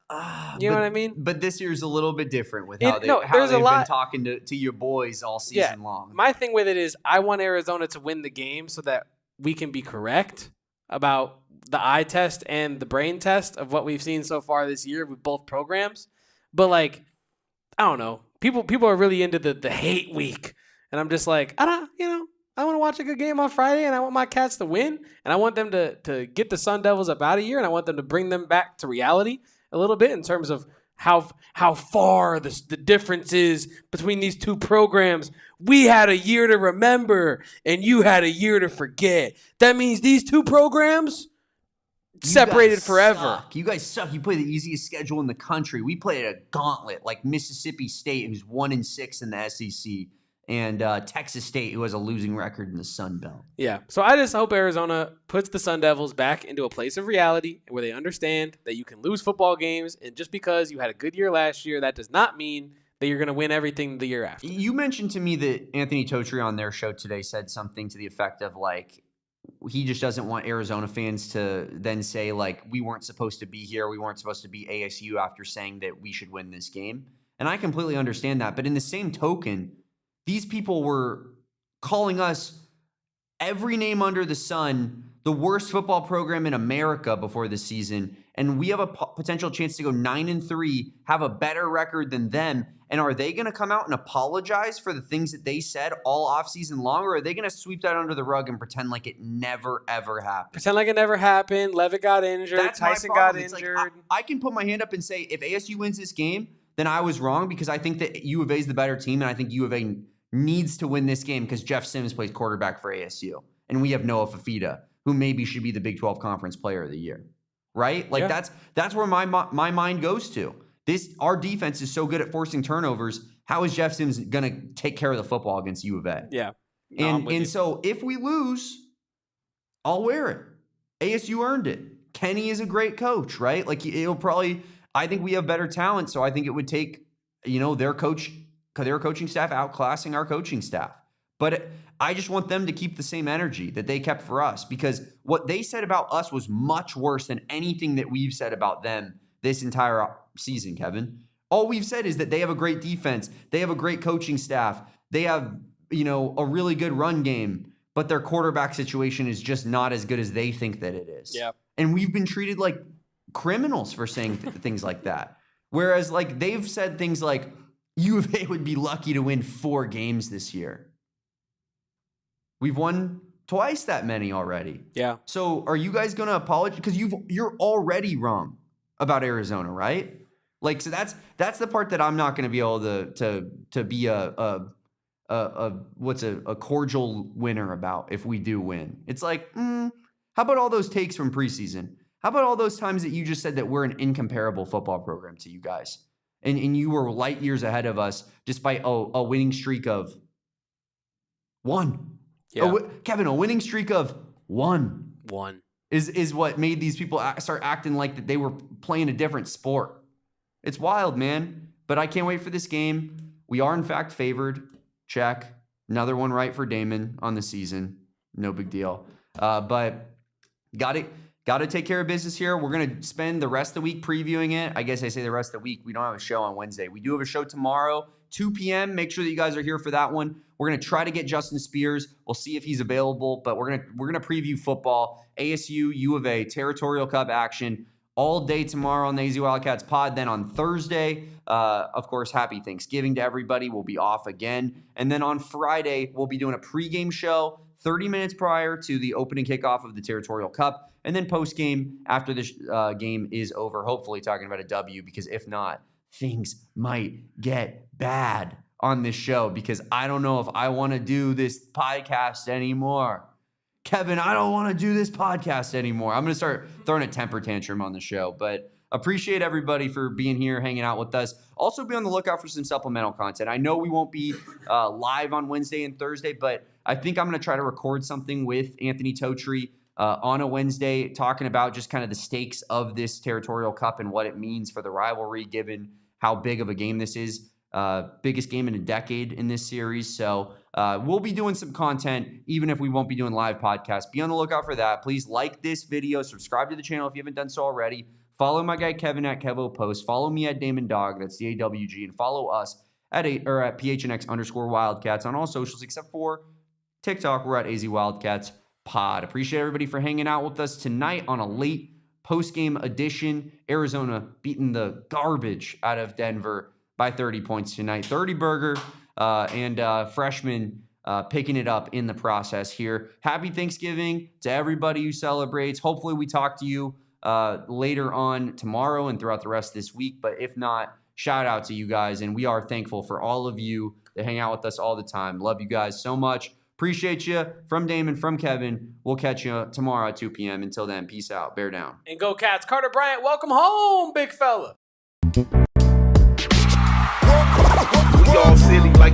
you know what I mean? But this year's a little bit different with how they've been talking to your boys all season long. My thing with it is I want Arizona to win the game so that we can be correct about the eye test and the brain test of what we've seen so far this year with both programs. But like, I don't know. People are really into the hate week. And I'm just like, I want to watch a good game on Friday, and I want my Cats to win, and I want them to get the Sun Devils up out of here, and I want them to bring them back to reality a little bit in terms of how far the difference is between these 2 programs. We had a year to remember, and you had a year to forget. That means these 2 programs separated forever. You guys suck. You play the easiest schedule in the country. We played a gauntlet like Mississippi State, who's 1-6 in the SEC, and Texas State, who has a losing record in the Sun Belt. Yeah. So I just hope Arizona puts the Sun Devils back into a place of reality where they understand that you can lose football games, and just because you had a good year last year, that does not mean that you're going to win everything the year after. You mentioned to me that Anthony Totri on their show today said something to the effect of like, he just doesn't want Arizona fans to then say like, we weren't supposed to be here. We weren't supposed to be ASU after saying that we should win this game. And I completely understand that. But in the same token, these people were calling us every name under the sun, the worst football program in America before the season. And we have a potential chance to go 9-3, have a better record than them. And are they going to come out and apologize for the things that they said all offseason long? Or are they going to sweep that under the rug and pretend like it never, ever happened? Pretend like it never happened. Levitt got injured. Tyson got injured. Like, I can put my hand up and say, if ASU wins this game, then I was wrong, because I think that U of A is the better team, and I think U of A needs to win this game because Jeff Sims plays quarterback for ASU. And we have Noah Fafita, who maybe should be the Big 12 Conference Player of the Year. right? Like that's where my mind goes to. Our defense is so good at forcing turnovers. How is Jeff Sims going to take care of the football against U of A? Yeah. No, and so if we lose, I'll wear it. ASU earned it. Kenny is a great coach, right? Like I think we have better talent, so I think it would take, their coaching staff outclassing our coaching staff. But I just want them to keep the same energy that they kept for us, because what they said about us was much worse than anything that we've said about them this entire season, Kevin. All we've said is that they have a great defense. They have a great coaching staff. They have, a really good run game, but their quarterback situation is just not as good as they think that it is. Yeah. And we've been treated like criminals for saying things like that. Whereas like they've said things like U of A would be lucky to win 4 games this year. We've won twice that many already. Yeah. So are you guys going to apologize? Because you're already wrong about Arizona, right? Like, so that's the part that I'm not going to be able to be a cordial winner about if we do win. It's like, how about all those takes from preseason? How about all those times that you just said that we're an incomparable football program to you guys? And you were light years ahead of us despite a winning streak of 1. Yeah. Kevin, a winning streak of 1. 1. Is what made these people start acting like that they were playing a different sport. It's wild, man. But I can't wait for this game. We are, in fact, favored. Check. Another one right for Damon on the season. No big deal. But got to take care of business here. We're going to spend the rest of the week previewing it. I guess I say the rest of the week. We don't have a show on Wednesday. We do have a show tomorrow, 2 p.m. Make sure that you guys are here for that one. We're going to try to get Justin Spears. We'll see if he's available, but we're going to preview football, ASU, U of A, Territorial Cup action all day tomorrow on the AZ Wildcats pod. Then on Thursday, of course, happy Thanksgiving to everybody. We'll be off again. And then on Friday, we'll be doing a pregame show 30 minutes prior to the opening kickoff of the Territorial Cup. And then post-game, after this game is over, hopefully talking about a W, because if not, things might get bad on this show, because I don't know if I want to do this podcast anymore. Kevin, I don't want to do this podcast anymore. I'm going to start throwing a temper tantrum on the show, but appreciate everybody for being here, hanging out with us. Also be on the lookout for some supplemental content. I know we won't be live on Wednesday and Thursday, but I think I'm going to try to record something with Anthony Totri on a Wednesday, talking about just kind of the stakes of this Territorial Cup and what it means for the rivalry, given how big of a game this is. Biggest game in a decade in this series. So we'll be doing some content, even if we won't be doing live podcasts. Be on the lookout for that. Please like this video, subscribe to the channel if you haven't done so already. Follow my guy Kevin at KevoPost. Follow me at Damon Dog, that's the AWG, and follow us at PHNX_Wildcats on all socials except for TikTok. We're at AZ Wildcats Pod. Appreciate everybody for hanging out with us tonight on a late post-game edition. Arizona beating the garbage out of Denver by 30 points tonight. 30 burger and freshman picking it up in the process here. Happy Thanksgiving to everybody who celebrates. Hopefully we talk to you later on tomorrow and throughout the rest of this week. But if not, shout out to you guys. And we are thankful for all of you that hang out with us all the time. Love you guys so much. Appreciate you. From Damon, from Kevin. We'll catch you tomorrow at 2 p.m. Until then, peace out. Bear down. And go Cats. Carter Bryant, welcome home, big fella. All city like